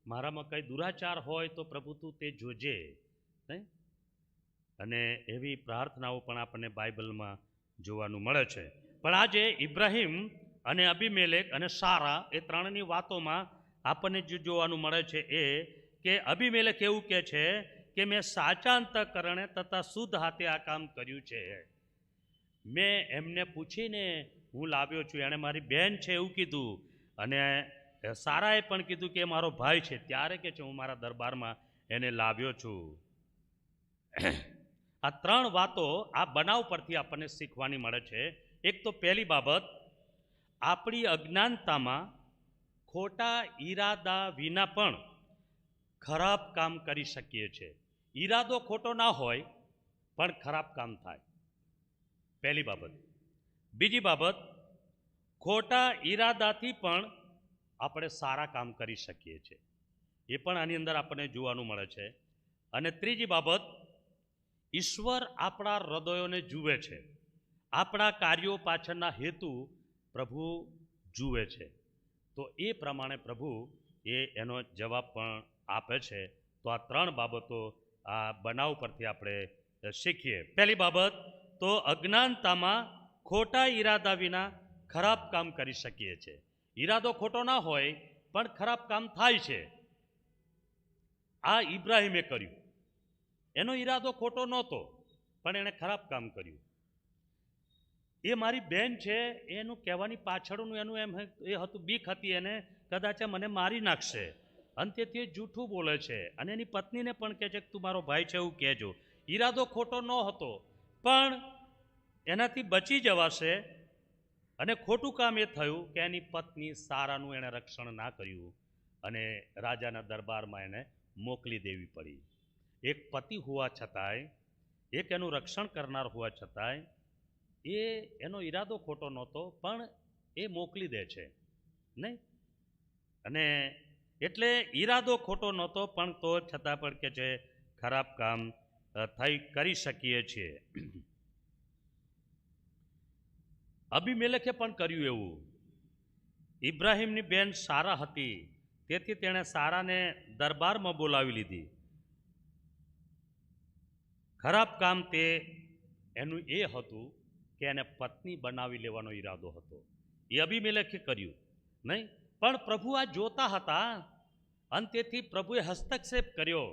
મારામાં કંઈ દુરાચાર હોય તો પ્રભુ તું તે જોજે. અને એવી પ્રાર્થનાઓ પણ આપણને બાઇબલમાં જોવાનું મળે છે. પણ આજે ઇબ્રાહિમ અને અબીમેલેક અને સારા એ ત્રણની વાતોમાં આપણને જે જોવાનું મળે છે એ કે અબીમેલેક એવું કહે છે કે મેં સાચા અંતઃકરણે તથા શુદ્ધ હાથે આ કામ કર્યું છે. મેં એમને પૂછીને હું લાવ્યો છું. એણે મારી બહેન છે એવું કીધું અને સારાએ પણ કીધું કે મારો ભાઈ છે, ત્યારે કે છે હું મારા દરબારમાં એને લાવ્યો છું. આ ત્રણ વાતો આ બનાવ પરથી આપણને શીખવાની મળે છે. એક તો પહેલી બાબત, આપણી અજ્ઞાનતામાં ખોટા ઈરાદા વિના પણ ખરાબ કામ કરી શકીએ છીએ. ઈરાદો ખોટો ના હોય પણ ખરાબ કામ થાય. પહેલી બાબત. બીજી બાબત, ખોટા ઈરાદાથી પણ આપણે સારા કામ કરી શકીએ છીએ, એ પણ આની અંદર આપણને જોવાનું મળે છે. અને ત્રીજી બાબત, ઈશ્વર આપણા હૃદયોને જુએ છે, આપણા કાર્યો પાછળના હેતુ પ્રભુ જુએ છે. તો એ પ્રમાણે પ્રભુ એનો જવાબ પણ આપે છે. તો આ ત્રણ બાબતો આ બનાવ પરથી આપણે શીખીએ. પહેલી બાબત તો અજ્ઞાનતામાં ખોટા ઈરાદા વિના ખરાબ કામ કરી શકીએ છીએ. ઈરાદો ખોટો ના હોય પણ ખરાબ કામ થાય છે. આ ઇબ્રાહીમે કર્યું, એનો ઈરાદો ખોટો નહોતો પણ એણે ખરાબ કામ કર્યું. એ મારી બેન છે, એનું કહેવાની પાછળનું એનું એમ એ હતું, બીક હતી એને કદાચ મને મારી નાખશે, અને તેથી જૂઠું બોલે છે અને એની પત્નીને પણ કહે છે કે તું મારો ભાઈ છે એવું કહેજો. ઈરાદો ખોટો ન હતો પણ એનાથી બચી જવાશે. અને ખોટું કામ એ થયું કે એની પત્ની સારાનું એણે રક્ષણ ના કર્યું અને રાજાના દરબારમાં એને મોકલી દેવી પડી. એક પતિ હોવા છતાંય, એક એનું રક્ષણ કરનાર હોવા છતાંય એનો ઈરાદો ખોટો નહોતો પણ એ મોકલી દે છે નહીં. અને એટલે ઈરાદો ખોટો નહોતો પણ તો છતાં પણ કે છે ખરાબ કામ કરી શકીએ છીએ. અબીમેલેકે પણ કર્યું એવું. ઇબ્રાહીમની બેન સારા હતી, તેથી તેણે સારાને દરબારમાં બોલાવી લીધી. ખરાબ કામ તે એનું એ હતું કે એને પત્ની બનાવી લેવાનો ઈરાદો હતો. એ અબીમેલેકે કર્યું નહીં, પણ પ્રભુ આ જોતા હતા અને તેથી પ્રભુએ હસ્તક્ષેપ કર્યો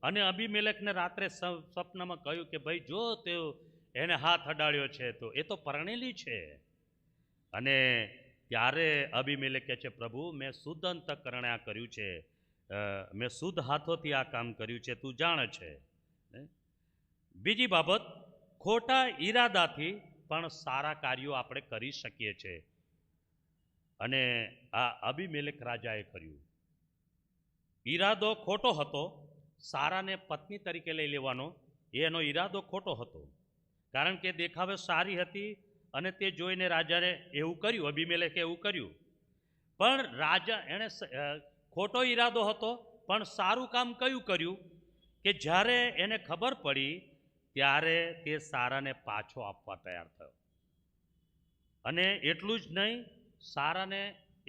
અને અબીમેલેકને રાત્રે સ્વપ્નમાં કહ્યું કે ભાઈ જો તે એને હાથ અડાડ્યો છે તો એ તો પરણેલી છે. અને ત્યારે અબીમેલેક કહે છે પ્રભુ મેં શુદ્ધ અંતઃકરણે આ કર્યું છે, મેં શુદ્ધ હાથોથી આ કામ કર્યું છે, તું જાણે છે. બીજી બાબત, ખોટા ઈરાદાથી પણ સારા કાર્યો આપણે કરી શકીએ છીએ. અને આ અબીમેલેક રાજાએ કર્યું. ઈરાદો ખોટો હતો, સારાને પત્ની તરીકે લઈ લેવાનો એનો ઈરાદો ખોટો હતો, કારણ કે દેખાવે સારી હતી અને તે જોઈને રાજાને એવું કર્યું, અબીમેલેકે એવું કર્યું. પણ રાજા એણે ખોટો ઈરાદો હતો પણ સારું કામ કયું કર્યું કે જ્યારે એને ખબર પડી ત્યારે તે સારાને પાછો આપવા તૈયાર થયો. અને એટલું જ નહીં, સારાને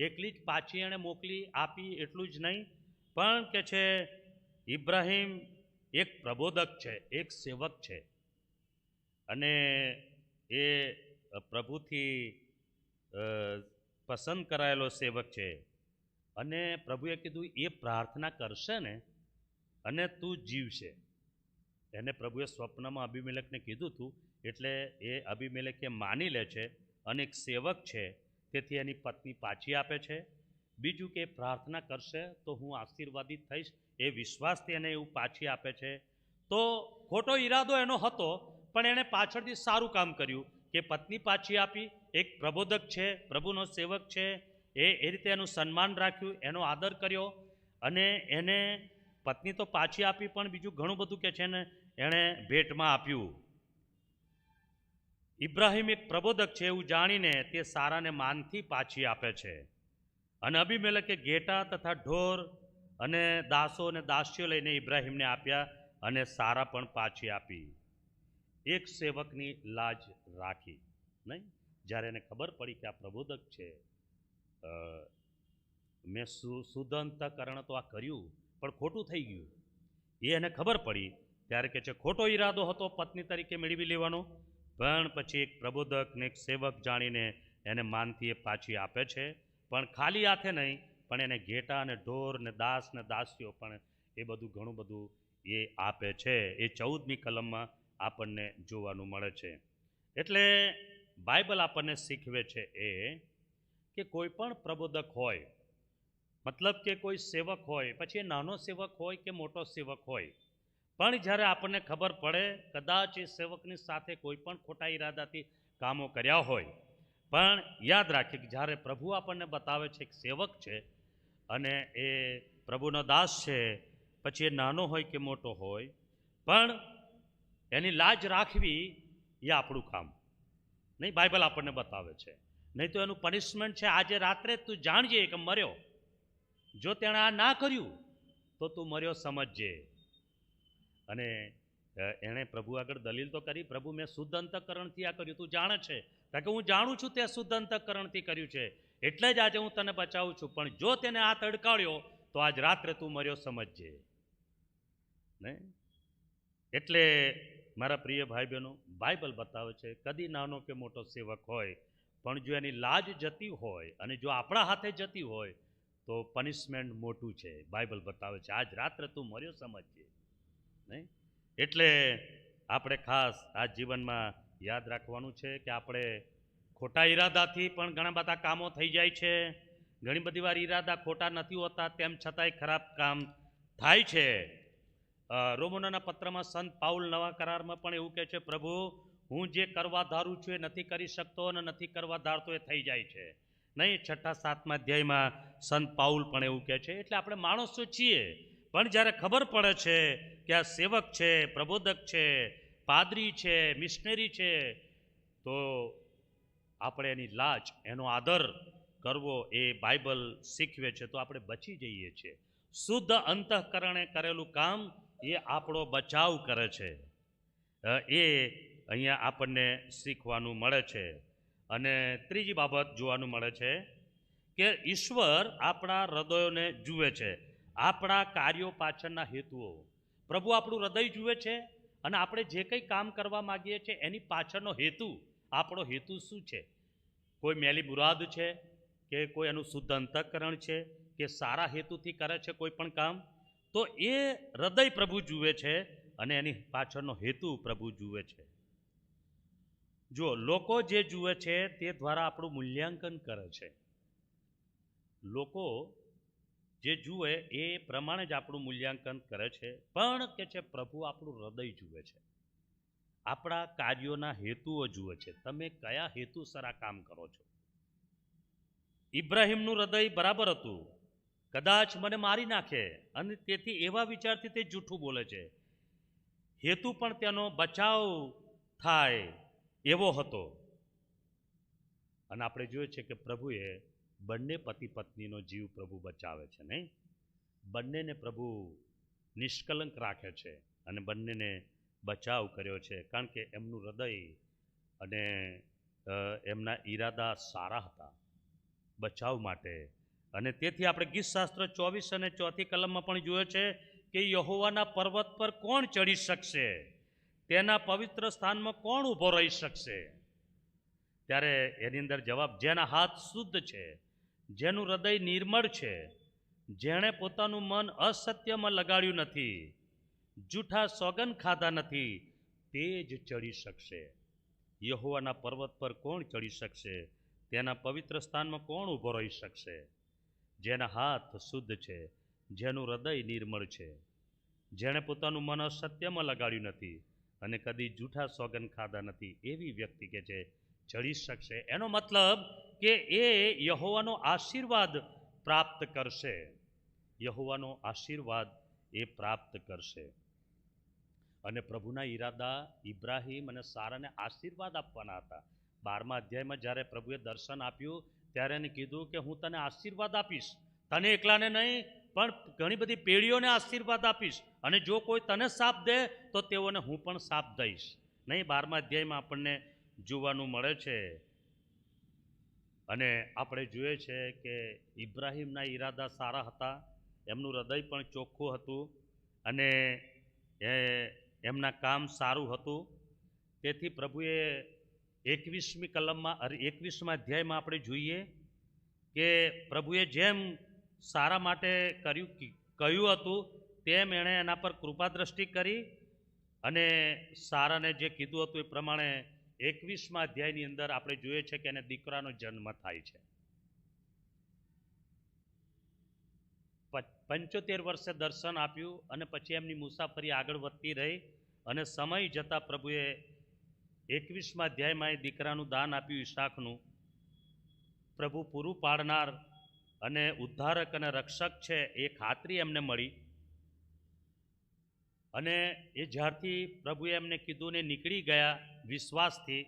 એકલી જ પાછી એણે મોકલી આપી, એટલું જ નહીં પણ કે છે ઇબ્રાહીમ એક પ્રબોધક છે, એક સેવક છે અને એ પ્રભુથી પસંદ કરાયેલો સેવક છે. અને પ્રભુએ કીધું એ પ્રાર્થના કરશે ને અને તું જીવશે. એને પ્રભુએ સ્વપ્નમાં અબીમેલેકને કીધું હતું એટલે એ અબીમેલેકે માની લે છે અને એક સેવક છે તેથી એની પત્ની પાછી આપે છે. બીજું કે પ્રાર્થના કરશે તો હું આશીર્વાદિત થઈશ, એ વિશ્વાસથી એને એવું પાછી આપે છે. તો ખોટો ઈરાદો એનો હતો પણ એણે પાછળથી સારું કામ કર્યું કે પત્ની પાછી આપી, એક પ્રબોધક છે, પ્રભુનો સેવક છે, એ રીતે એનું સન્માન રાખ્યું, એનો આદર કર્યો અને એને પત્ની તો પાછી આપી પણ બીજું ઘણું બધું કે છે ને એણે ભેટમાં આપ્યું. ઇબ્રાહીમ એક પ્રબોધક છે એવું જાણીને તે સારાને માનથી પાછી આપે છે. અને અબીમેલેકે ઘેટા તથા ઢોર અને દાસો અને દાસીઓ લઈને ઇબ્રાહીમને આપ્યા અને સારા પણ પાછી આપી. એક સેવકની લાજ રાખી નહીં. જ્યારે એને ખબર પડી કે આ પ્રબોધક છે, મેં શુદ્ધ અંતઃકરણ તો આ કર્યું પણ ખોટું થઈ ગયું, એ એને ખબર પડી ત્યારે કે છે ખોટો ઈરાદો હતો પત્ની તરીકે મેળવી લેવાનો, પણ પછી એક પ્રબોધક ને એક સેવક જાણીને એને માનથી એ પાછી આપે છે. પણ ખાલી હાથે નહીં પણ એને ઘેટા અને ઢોર ને દાસ ને દાસીઓ પણ એ બધું ઘણું બધું એ આપે છે. એ 14મી કલમમાં આપણને જોવાનું મળે છે. એટલે બાઇબલ આપણને શીખવે છે એ કે કોઈ પણ પ્રબોધક હોય, મતલબ કે કોઈ સેવક હોય, પછી એ નાનો સેવક હોય કે મોટો સેવક હોય, પણ જ્યારે આપણને ખબર પડે કદાચ એ સેવકની સાથે કોઈ પણ ખોટા ઈરાદાથી કામો કર્યા હોય, પણ યાદ રાખીએ કે જ્યારે પ્રભુ આપણને બતાવે છે કે સેવક છે અને એ પ્રભુનો દાસ છે, પછી એ નાનો હોય કે મોટો હોય, પણ એની લાજ રાખવી એ આપણું કામ નહીં, બાઇબલ આપણને બતાવે છે. નહીં તો એનું પનિશમેન્ટ છે આજે રાત્રે તું જાણજે કે મર્યો. જો તેણે આ ના કર્યું તો તું મર્યો સમજજે. અને એણે પ્રભુ આગળ દલીલ તો કરી, પ્રભુ મેં શુદ્ધ અંતઃકરણથી આ કર્યું, તું જાણે છે, કારણ કે હું જાણું છું તે શુદ્ધ અંતઃકરણથી કર્યું છે, એટલે જ આજે હું તને બચાવું છું, પણ જો તેને આ તડકાળ્યો તો આજ રાત્રે તું મર્યો સમજજે. ને એટલે મારા પ્રિય ભાઈ બહેનો, બાઇબલ બતાવે છે કદી નાનો કે મોટો સેવક હોય, પણ જો એની લાજ જતી હોય અને જો આપણા હાથે જતી હોય તો પનિશમેન્ટ મોટું છે. બાઇબલ બતાવે છે આજ રાત્રે તું મર્યો સમજજે. નહીં, એટલે આપણે ખાસ આ જીવનમાં યાદ રાખવાનું છે કે આપણે ખોટા ઈરાદાથી પણ ઘણા બધા કામો થઈ જાય છે. ઘણી બધી વાર ઈરાદા ખોટા નથી હોતા, તેમ છતાંય ખરાબ કામ થાય છે. રોમનોના પત્રમાં સંત પાઉલ નવા કરારમાં પણ એવું કહે છે, પ્રભુ હું જે કરવા ધારું છું એ નથી કરી શકતો અને નથી કરવા ધારતો એ થઈ જાય છે. નહીં, 6-7મા અધ્યાયમાં સંત પાઉલ પણ એવું કહે છે. એટલે આપણે માણસો છીએ, પણ જ્યારે ખબર પડે છે કે આ સેવક છે, પ્રબોધક છે, પાદરી છે, મિશનરી છે, તો આપણે એની લાજ, એનો આદર કરવો એ બાઇબલ શીખવે છે, તો આપણે બચી જઈએ છીએ. શુદ્ધ અંતઃકરણે કરેલું કામ એ આપણો બચાવ કરે છે. એ અહીંયા આપણને શીખવાનું મળે છે. અને ત્રીજી બાબત જોવાનું મળે છે કે ઈશ્વર આપણા હૃદયોને જુએ છે, આપણા કાર્યો પાછળના હેતુઓ. પ્રભુ આપણું હૃદય જુએ છે અને આપણે જે કંઈ કામ કરવા માગીએ છીએ એની પાછળનો હેતુ, આપણો હેતુ શું છે. કોઈ મેલી મુરાદ છે કે કોઈ એનું શુદ્ધ અંતઃકરણ છે કે સારા હેતુથી કરે છે કોઈ પણ કામ, તો એ હૃદય પ્રભુ જુએ છે અને એની પાછળનો હેતુ પ્રભુ જુએ છે. જો લોકો જે જુએ છે તે દ્વારા આપણું મૂલ્યાંકન કરે છે. લોકો જે જુએ એ પ્રમાણે જ આપણું મૂલ્યાંકન કરે છે, પણ કે છે પ્રભુ આપણું હૃદય જુએ છે, આપણા કાર્યોના હેતુઓ જુએ છે. તમે કયા હેતુસર આ કામ કરો છો. ઇબ્રાહીમનું હૃદય બરાબર હતું, કદાચ મને મારી નાખે, અને તેથી એવા વિચારથી તે જૂઠું બોલે છે. હેતુ પણ તેનો બચાવ થાય એવો હતો. અને આપણે જોઈએ છે કે પ્રભુએ બંને પતિ પત્નીનો જીવ પ્રભુ બચાવે છે. નહીં, બંનેને પ્રભુ નિષ્કલંક રાખે છે અને બંનેને બચાવ કર્યો છે, કારણ કે એમનું હૃદય અને એમના ઈરાદા સારા હતા બચાવ માટે. અને તેથી આપણે ગીતશાસ્ત્ર 24 અને 4 કલમમાં પણ જોયો છે કે યહોવાના પર્વત પર કોણ ચડી શકશે, તેના પવિત્ર સ્થાનમાં કોણ ઊભો રહી શકશે. ત્યારે એની અંદર જવાબ, જેના હાથ શુદ્ધ છે, જેનું હૃદય નિર્મળ છે, જેણે પોતાનું મન અસત્યમાં લગાડ્યું નથી, જૂઠા સોગન ખાધા નથી, તે જ ચડી શકશે. યહોવાના પર્વત પર કોણ ચડી શકશે, તેના પવિત્ર સ્થાનમાં કોણ ઊભો રહી શકશે. જેના હાથ શુદ્ધ છે, જેનું હૃદય નિર્મળ છે, જેણે પોતાનું મન અસત્યમાં લગાડ્યું નથી અને કદી જૂઠા સોગન ખાધા નથી, એવી વ્યક્તિ કે છે ચડી શકશે. એનો મતલબ કે એ યહોવાનો આશીર્વાદ પ્રાપ્ત કરશે. યહોવાનો આશીર્વાદ એ પ્રાપ્ત કરશે. અને પ્રભુના ઈરાદા ઇબ્રાહીમ અને સારાને આશીર્વાદ આપવાના હતા. 12મા અધ્યાયમાં જ્યારે પ્રભુએ દર્શન આપ્યું ત્યારે એને કીધું કે હું તને આશીર્વાદ આપીશ, તને એકલાને નહીં પણ ઘણી બધી પેઢીઓને આશીર્વાદ આપીશ, અને જો કોઈ તને શાપ દે તો તેઓને હું પણ શાપ દઈશ. નહીં, 12મા અધ્યાયમાં આપણને જોવાનું મળે છે. અને આપણે જોઈએ છે કે ઇબ્રાહીમના ઈરાદા સારા હતા, એમનું હૃદય પણ ચોખ્ખું હતું અને એમના કામ સારું હતું. તેથી પ્રભુએ 21મી કલમમાં 21મા અધ્યાયમાં આપણે જોઈએ કે પ્રભુએ જેમ સારા માટે કહ્યું હતું તેમ એણે એના પર કૃપા દ્રષ્ટિ કરી અને સારાને જે કીધું હતું એ પ્રમાણે 21મા અધ્યાયની અંદર આપણે જોઈએ છે કે એને દીકરાનો જન્મ થાય છે. 75 વર્ષે દર્શન આપ્યું અને પછી એમની મુસાફરી આગળ વધતી રહી અને સમય જતાં પ્રભુએ 21મા અધ્યાયમાં એ દીકરાનું દાન આપ્યું, ઈસાકનું. પ્રભુ પૂરું પાડનાર અને ઉદ્ધારક અને રક્ષક છે એ ખાતરી એમને મળી. અને એ જ્યારથી પ્રભુએ એમને કીધું ને નીકળી ગયા વિશ્વાસથી,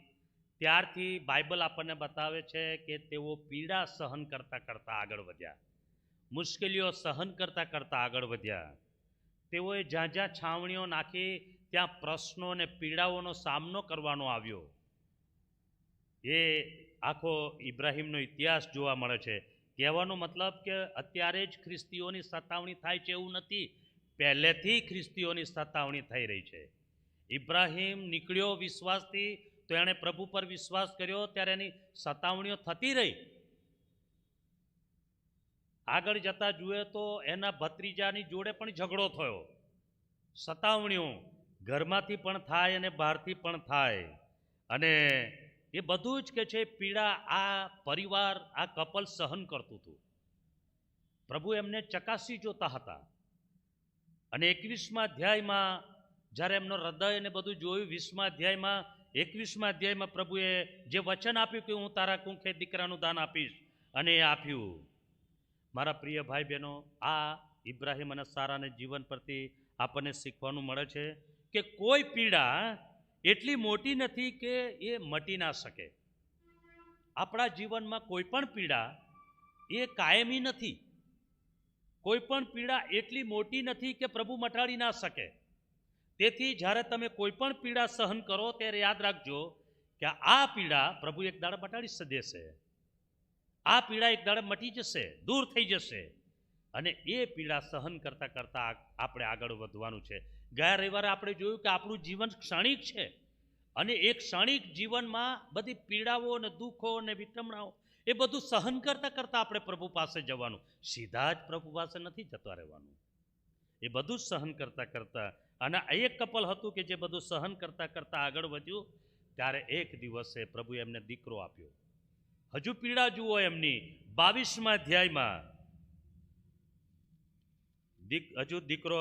ત્યારથી બાઇબલ આપણને બતાવે છે કે તેઓ પીડા સહન કરતાં કરતાં આગળ વધ્યા, મુશ્કેલીઓ સહન કરતાં કરતાં આગળ વધ્યા. તેઓએ જ્યાં જ્યાં છાવણીઓ નાખી ત્યાં પ્રશ્નો અને પીડાઓનો સામનો કરવાનો આવ્યો. એ આખો ઇબ્રાહીમનો ઇતિહાસ જોવા મળે છે. કહેવાનો મતલબ કે અત્યારે જ ખ્રિસ્તીઓની સતાવણી થાય છે એવું નથી, પહેલેથી ખ્રિસ્તીઓની સતાવણી થઈ રહી છે. ઇબ્રાહીમ નીકળ્યો વિશ્વાસથી, તો એણે પ્રભુ પર વિશ્વાસ કર્યો ત્યારે એની સતાવણીઓ થતી રહી. આગળ જતા જુએ તો એના ભત્રીજાની જોડે પણ ઝઘડો થયો. સતાવણીઓ ઘરમાંથી પણ થાય અને બહારથી પણ થાય. અને એ બધું જ કે છે પીડા આ પરિવાર, આ કપલ સહન કરતું હતું. પ્રભુ એમને ચકાસી જોતા હતા. અને 21મા અધ્યાયમાં જ્યારે એમનો હૃદય અને બધું જોયું, 20મા અધ્યાયમાં 21મા અધ્યાયમાં પ્રભુએ જે વચન આપ્યું કે હું તારા કુંખે દીકરાનું દાન આપીશ, અને એ આપ્યું. મારા પ્રિય ભાઈ બહેનો, આ ઇબ્રાહીમ અને સારાને જીવન પરથી આપણને શીખવાનું મળે છે કે કોઈ પીડા એટલી મોટી નથી કે એ મટી ના શકે. આપણા જીવનમાં કોઈ પણ પીડા એ કાયમી નથી. કોઈ પણ પીડા એટલી મોટી નથી કે પ્રભુ મટાડી ના શકે. તેથી જ્યારે તમે કોઈ પણ પીડા સહન કરો ત્યારે યાદ રાખજો કે આ પીડા પ્રભુ એક દાડે મટાડી દેશે. આ પીડા એક દાડે મટી જશે, દૂર થઈ જશે. અને એ પીડા સહન કરતાં કરતાં આપણે આગળ વધવાનું છે. ગયા રવિવારે આપણે જોયું કે આપણું જીવન ક્ષણિક છે, અને એ ક્ષણિક જીવનમાં બધી પીડાઓ અને દુઃખો અને વિટમણાઓ એ બધું સહન કરતાં કરતાં આપણે પ્રભુ પાસે જવાનું. સીધા જ પ્રભુ પાસે નથી જતા રહેવાનું. એ બધું જ સહન કરતાં કરતાં. અને એક કપલ હતું કે જે બધું સહન કરતાં કરતાં આગળ વધ્યું. ત્યારે એક દિવસે પ્રભુ એમને દીકરો આપ્યો. હજુ પીડા જુઓ એમની 22મા અધ્યાયમાં. હજુ દીકરો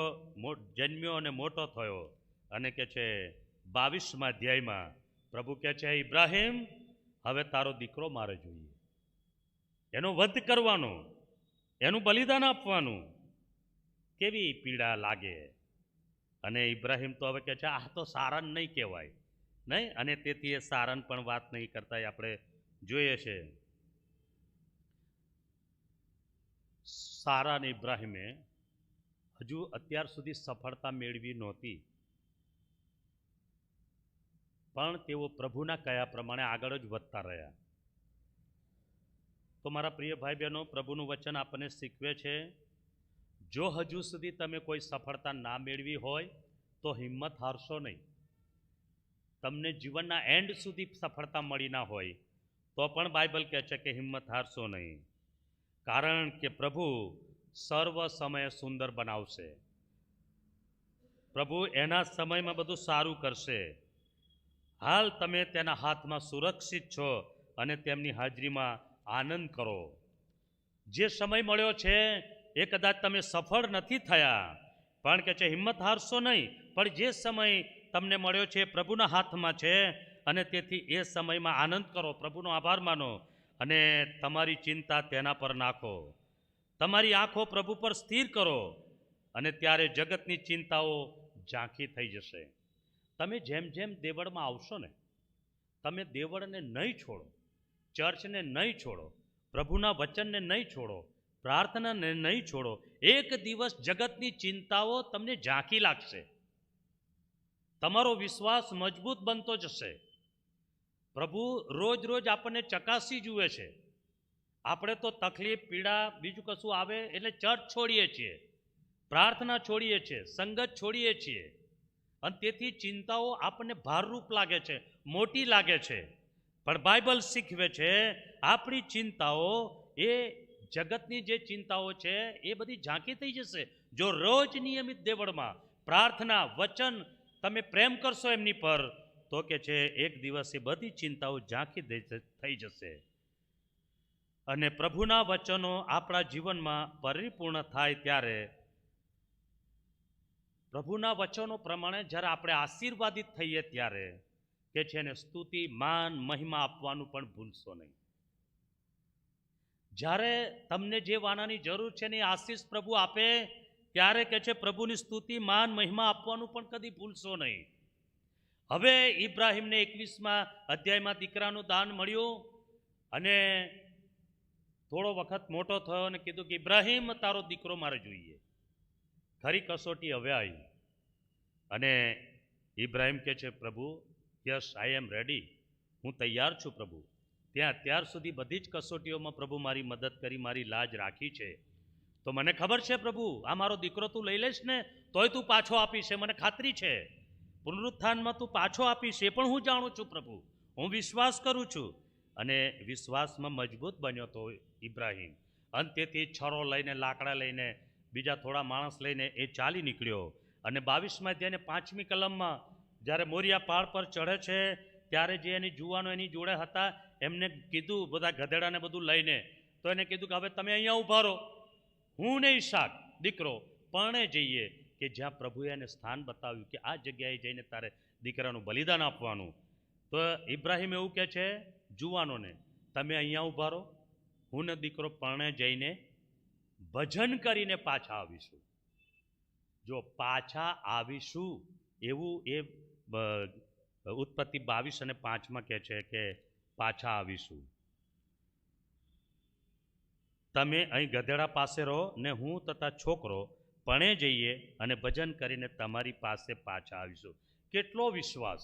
જન્મ્યો અને મોટો થયો. અને કે છે 22મા અધ્યાયમાં પ્રભુ કહે છે, ઇબ્રાહીમ, હવે તારો દીકરો મારે જોઈએ. એનો વધ કરવાનો, એનું બલિદાન આપવાનું. કેવી પીડા લાગે. અને ઇબ્રાહીમ તો હવે કહે છે આ તો સારાન નહીં કહેવાય, નહીં. અને તેથી એ સારાન પણ વાત નહીં કરતા આપણે જોઈએ છે. સારા અને ઇબ્રાહીમે હજુ અત્યાર સુધી સફળતા મેળવી નહોતી, પણ તેઓ પ્રભુના કયા પ્રમાણે આગળ જ વધતા રહ્યા. તો મારા પ્રિય ભાઈ બહેનો, પ્રભુનું વચન આપણને શીખવે છે, જો હજુ સુધી તમે કોઈ સફળતા ના મેળવી હોય તો હિંમત હારશો નહીં. તમને જીવનના એન્ડ સુધી સફળતા મળી ના હોય તો પણ બાઇબલ કહે છે કે હિંમત હારશો નહીં. કારણ કે પ્રભુ સર્વ સમયે સુંદર બનાવશે. પ્રભુ એના સમયમાં બધું સારું કરશે. હાલ તમે તેના હાથમાં સુરક્ષિત છો અને તેમની હાજરીમાં આનંદ કરો. જે સમય મળ્યો છે એ કદાચ તમે સફળ નથી થયા, પણ કે છે હિંમત હારશો નહીં. પણ જે સમય તમને મળ્યો છે પ્રભુના હાથમાં છે, અને તેથી એ સમયમાં આનંદ કરો, પ્રભુનો આભાર માનો, અને તમારી ચિંતા તેના પર નાખો. તમારી આંખો પ્રભુ પર સ્થિર કરો, અને ત્યારે જગતની ચિંતાઓ ઝાંખી થઈ જશે. તમે જેમ જેમ દેવળમાં આવશો ને, તમે દેવળને નહીં છોડો, ચર્ચને નહીં છોડો, પ્રભુના વચનને નહીં છોડો, પ્રાર્થનાને નહીં છોડો. એક દિવસ જગતની ચિંતાઓ તમને ઝાંખી લાગશે. તમારો વિશ્વાસ મજબૂત બનતો જશે. પ્રભુ રોજ રોજ આપણને ચકાસી જુએ છે. આપણે તો તકલીફ, પીડા, બીજું કશું આવે એટલે ચર્ચ છોડીએ છીએ, પ્રાર્થના છોડીએ છીએ, સંગત છોડીએ છીએ, અને તેથી ચિંતાઓ આપણને ભારરૂપ લાગે છે, મોટી લાગે છે. પણ બાઇબલ શીખવે છે આપણી ચિંતાઓ, એ જગતની જે ચિંતાઓ છે એ બધી ઝાંખી થઈ જશે જો રોજ નિયમિત દેવળમાં પ્રાર્થના, વચન તમે પ્રેમ કરશો એમની પર, તો કે છે એક દિવસે બધી ચિંતાઓ ઝાંખી થઈ જશે. અને પ્રભુના વચનો આપણા જીવનમાં પરિપૂર્ણ થાય ત્યારે, પ્રભુના વચનો પ્રમાણે જ્યારે આપણે આશીર્વાદિત થઈએ ત્યારે કે છે એને સ્તુતિ, માન, મહિમા આપવાનું પણ ભૂલશો નહીં. જ્યારે તમને જે વાનાની જરૂર છે ને આશીષ પ્રભુ આપે ત્યારે કે છે પ્રભુની સ્તુતિ, માન, મહિમા આપવાનું પણ કદી ભૂલશો નહીં. હવે ઇબ્રાહીમને 21મા અધ્યાયમાં દીકરાનું દાન મળ્યું અને થોડો વખત મોટો થયો અને કીધું કે ઇબ્રાહીમ, તારો દીકરો મારે જોઈએ. ખરી કસોટી હવે આવી અને ઇબ્રાહીમ કહે છે, પ્રભુ યસ, આઈ એમ રેડી, હું તૈયાર છું પ્રભુ. ત્યાં અત્યાર સુધી બધી જ કસોટીઓમાં પ્રભુ મારી મદદ કરી, મારી લાજ રાખી છે. તો મને ખબર છે પ્રભુ, આ મારો દીકરો તું લઈ લઈશ ને તોય તું પાછો આપીશ, એ મને ખાતરી છે. પુનરુત્થાનમાં તું પાછો આપીશ એ પણ હું જાણું છું પ્રભુ, હું વિશ્વાસ કરું છું. અને વિશ્વાસમાં મજબૂત બન્યો તો ઇબ્રાહીમ. અંતેથી છરો લઈને, લાકડા લઈને, બીજા થોડા માણસ લઈને એ ચાલી નીકળ્યો. અને 22મા અધ્યાયને 5મી કલમમાં જ્યારે મોરિયા પહાડ પર ચઢે છે ત્યારે જે એની જુવાનો એની જોડે હતા એમને કીધું, બધા ગધેડાને બધું લઈને, તો એને કીધું કે હવે તમે અહીંયા ઊભા રહો, હું ને ઈશાક દીકરો પરણે જઈએ, કે જ્યાં પ્રભુએ એને સ્થાન બતાવ્યું કે આ જગ્યાએ જઈને તારે દીકરાનું બલિદાન આપવાનું. તો ઇબ્રાહીમ એવું કહે છે જુવાનોને, તમે અહીંયા ઊભા રહો, હું ને દીકરો પરણે જઈને ભજન કરીને પાછા આવીશું. જો પાછા આવીશું એવું એ ઉત્પત્તિ 22 અને 5માં કહે છે કે પાછા આવીશું. તમે અહીં ગધેડા પાસે રહો ને હું તથા છોકરો પણે જઈએ અને ભજન કરીને તમારી પાસે પાછા આવીશું. કેટલો વિશ્વાસ!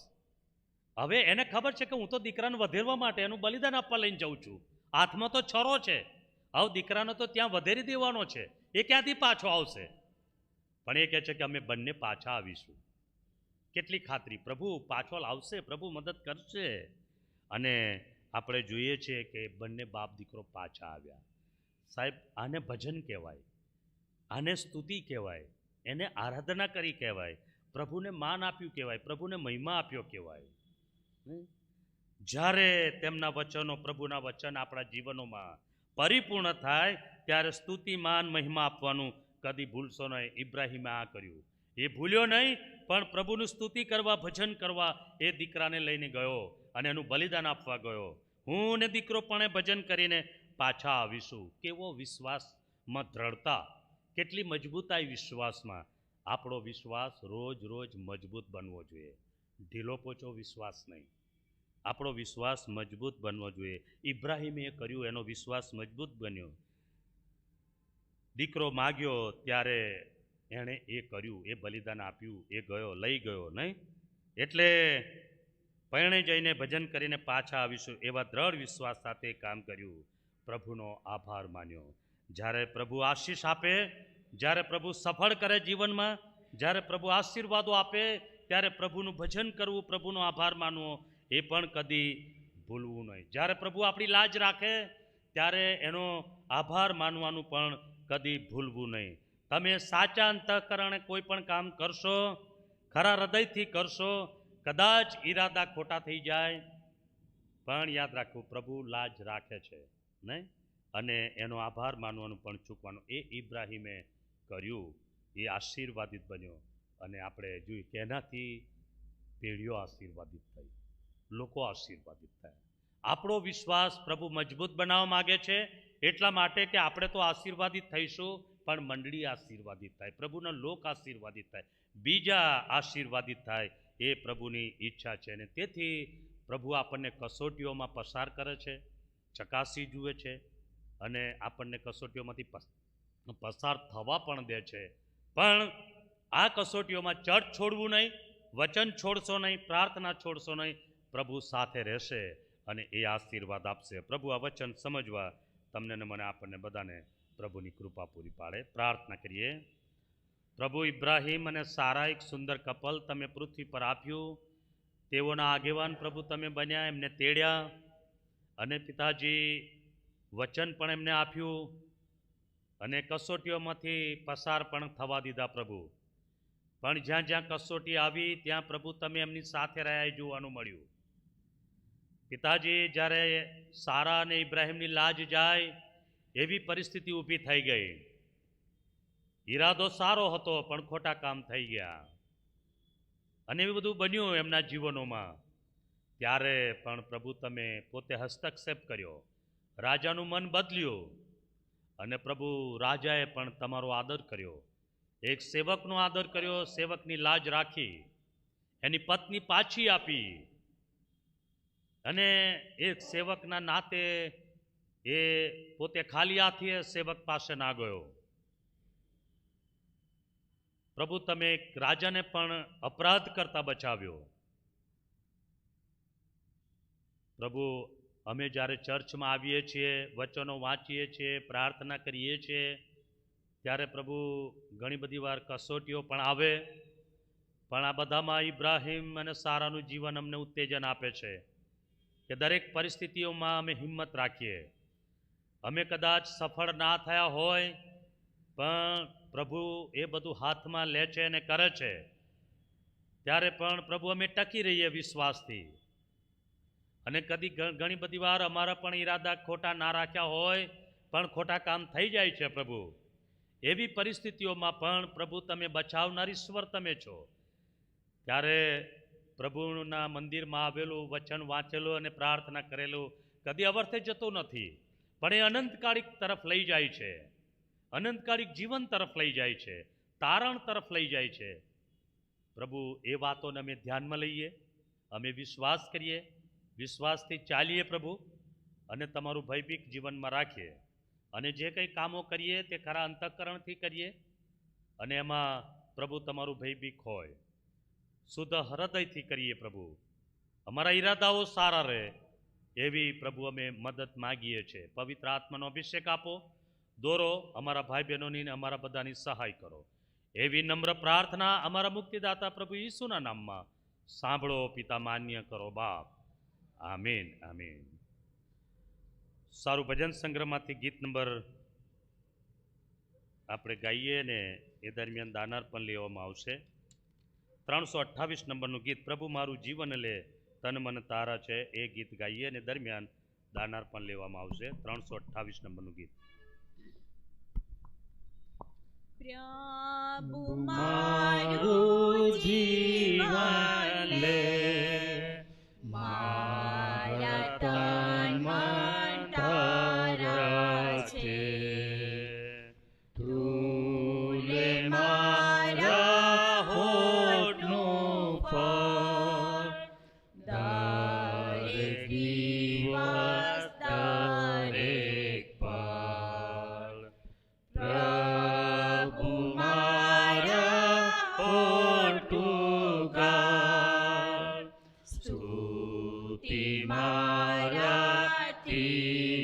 હવે એને ખબર છે કે હું તો દીકરાને વધેરવા માટે એનું બલિદાન આપવા લઈને જાઉં છું, હાથમાં તો છરો છે, હવે દીકરાનો તો ત્યાં વધેરી દેવાનો છે, એ ક્યાંથી પાછો આવશે? પણ એ કહે છે કે અમે બંને પાછા આવીશું. કેટલી ખાતરી! પ્રભુ પાછો લાવશે, પ્રભુ મદદ કરશે. અને આપણે જોઈએ છીએ કે બંને બાપ દીકરો પાછા આવ્યા. સાહેબ, આને ભજન કહેવાય, આને સ્તુતિ કહેવાય, એને આરાધના કરી કહેવાય, પ્રભુને માન આપ્યું કહેવાય, પ્રભુને મહિમા આપ્યો કહેવાય. જ્યારે તેમના વચનો, પ્રભુના વચન આપણા જીવનોમાં પરિપૂર્ણ થાય ત્યારે સ્તુતિ, માન, મહિમા આપવાનું કદી ભૂલશો નહીં. ઇબ્રાહીમે આ કર્યું, એ ભૂલ્યો નહીં, પણ પ્રભુનું સ્તુતિ કરવા, ભજન કરવા એ દીકરાને લઈને ગયો અને એનું બલિદાન આપવા ગયો. હું ને દીકરો પણ ભજન કરીને પાછા આવીશું. કેવો વિશ્વાસમાં દ્રઢતા, કેટલી મજબૂતાઈ વિશ્વાસમાં! આપણો વિશ્વાસ રોજ રોજ મજબૂત બનવો જોઈએ, ઢીલો પોચો વિશ્વાસ નહીં. આપણો વિશ્વાસ મજબૂત બનવો જોઈએ. ઇબ્રાહીમે એ કર્યું, એનો વિશ્વાસ મજબૂત બન્યો. દીકરો માગ્યો ત્યારે એણે એ કર્યું, એ બલિદાન આપ્યું, એ ગયો, લઈ ગયો નહીં. એટલે પરણે જઈને ભજન કરીને પાછા આવીશું એવા દ્રઢ વિશ્વાસ સાથે કામ કર્યું. પ્રભુનો આભાર માન્યો. જ્યારે પ્રભુ આશીષ આપે, જ્યારે પ્રભુ સફળ કરે જીવનમાં, જ્યારે પ્રભુ આશીર્વાદો આપે ત્યારે પ્રભુનું ભજન કરવું, પ્રભુનો આભાર માનવો એ પણ કદી ભૂલવું નહીં. જ્યારે પ્રભુ આપણી લાજ રાખે ત્યારે એનો આભાર માનવાનું પણ કદી ભૂલવું નહીં. તમે સાચા અંતઃકરણે કોઈ પણ કામ કરશો, ખરા હૃદયથી કરશો, કદાચ ઈરાદા ખોટા થઈ જાય, પણ યાદ રાખવું પ્રભુ લાજ રાખે છે નહીં, અને એનો આભાર માનવાનું પણ ચૂકવાનું. એ ઇબ્રાહીમે કર્યું, એ આશીર્વાદિત બન્યો. અને આપણે જોયું કે એનાથી પેઢીઓ આશીર્વાદિત થઈ, લોકો આશીર્વાદિત થયા. આપણો વિશ્વાસ પ્રભુ મજબૂત બનાવવા માગે છે, એટલા માટે કે આપણે તો આશીર્વાદિત થઈશું, પણ મંડળી આશીર્વાદિત થાય, પ્રભુના લોક આશીર્વાદિત થાય, બીજા આશીર્વાદિત થાય, એ પ્રભુની ઈચ્છા છે. અને તેથી પ્રભુ આપણને કસોટીઓમાં પસાર કરે છે, ચકાસી જુએ છે, અને આપણને કસોટીઓમાંથી પસાર થવા પણ દે છે. પણ આ કસોટીઓમાં ચર્ચ છોડવું નહીં, વચન છોડશો નહીં, પ્રાર્થના છોડશો નહીં. પ્રભુ સાથે રહેશે અને એ આશીર્વાદ આપશે. પ્રભુ આ વચન સમજવા તમને ને મને, આપણને બધાને પ્રભુની કૃપા પૂરી પાડે. પ્રાર્થના કરીએ. પ્રભુ, ઇબ્રાહીમ અને સારા એક સુંદર કપલ તમે પૃથ્વી પર આપ્યું, તેઓના આગેવાન પ્રભુ તમે બન્યા, એમને તેડ્યા, અને પિતાજી વચન પણ એમને આપ્યું, અને કસોટીઓમાંથી પસાર પણ થવા દીધા પ્રભુ. પણ જ્યાં જ્યાં કસોટી આવી ત્યાં પ્રભુ તમે એમની સાથે રહ્યા એ જોવાનું મળ્યું. પિતાજી, જ્યારે સારા અને ઇબ્રાહીમની લાજ જાય એવી પરિસ્થિતિ ઊભી થઈ ગઈ. ઈરાદો સારો હતો પણ ખોટા કામ થઈ ગયા, અને એવું બધું બન્યું એમના જીવનોમાં. ત્યારે પણ પ્રભુ તમે પોતે હસ્તક્ષેપ કર્યો, રાજાનું મન બદલ્યું, અને પ્રભુ રાજાએ પણ તમારો આદર કર્યો, એક સેવકનો આદર કર્યો, સેવકની લાજ રાખી. એની પત્ની પાછી આપી અને એક સેવકના નાતે એ પોતે ખાલી હાથે સેવક પાસે ના ગયો. પ્રભુ તમે એક રાજાને પણ અપરાધ કરતા બચાવ્યો. પ્રભુ અમે જ્યારે ચર્ચમાં આવીએ છીએ, વચનો વાંચીએ છીએ, પ્રાર્થના કરીએ છીએ, ત્યારે પ્રભુ ઘણી બધી વાર કસોટીઓ પણ આવે, પણ આ બધામાં ઇબ્રાહિમ અને સારાનું જીવન અમને ઉત્તેજન આપે છે કે દરેક પરિસ્થિતિઓમાં અમે હિંમત રાખીએ. અમે કદાચ સફળ ના થયા હોય, પણ પ્રભુ એ બધું હાથમાં લે છે અને કરે છે, ત્યારે પણ પ્રભુ અમે ટકી રહીએ વિશ્વાસથી. અને કદી ઘણી બધી વાર અમારા પણ ઈરાદા ખોટા ના રાખ્યા હોય, પણ ખોટા કામ થઈ જાય છે. પ્રભુ એવી પરિસ્થિતિઓમાં પણ પ્રભુ તમે બચાવનાર ઈશ્વર તમે છો. ત્યારે પ્રભુના મંદિરમાં આવેલું, વચન વાંચેલું અને પ્રાર્થના કરેલું કદી અવર્થે જતું નથી, પણ એ અનંતકાળિક તરફ લઈ જાય છે, અનંતકાળિક જીવન તરફ લઈ જાય છે, તારણ તરફ લઈ જાય છે. પ્રભુ એ વાતોને અમે ધ્યાનમાં લઈએ, અમે વિશ્વાસ કરીએ, વિશ્વાસથી ચાલીએ પ્રભુ, અને તમારું ભયભીત જીવનમાં રાખીએ, અને જે કંઈ કામો કરીએ તે ખરા અંતઃકરણથી કરીએ, અને એમાં પ્રભુ તમારું ભયભીત હોય, શુદ્ધ હૃદયથી કરીએ. પ્રભુ અમારા ઈરાદાઓ સારા રહે એવી પ્રભુ અમે મદદ માગીએ છીએ. પવિત્ર આત્માનો અભિષેક આપો, દોરો, અમારા ભાઈ બહેનોની ને અમારા બધાની સહાય કરો, એવી નમ્ર પ્રાર્થના અમારા મુક્તિદાતા પ્રભુ ઈસુના નામમાં સાંભળો પિતા, માન્ય કરો બાપ. આમીન, આમીન. સારું, ભજન સંગ્રહમાંથી ગીત નંબર આપણે ગાઈએ ને એ દરમિયાન દાનાર પણ લેવામાં આવશે. 328 નંબરનું ગીત, પ્રભુ મારું જીવન લે તન મન તારા છે, એ ગીત ગાઈએ અને દરમિયાન દાનાર પણ લેવામાં આવશે. 328 નંબરનું ગીત. પ્રભુ મારું જીવન લે, મારા તન મન તારા છે, તું લે મારા હોઠનું ફળ, દરેક દિવસ દરેક પળ. પ્રભુ મારા હોઠું ગાળ, સ્તુતિ મારાથી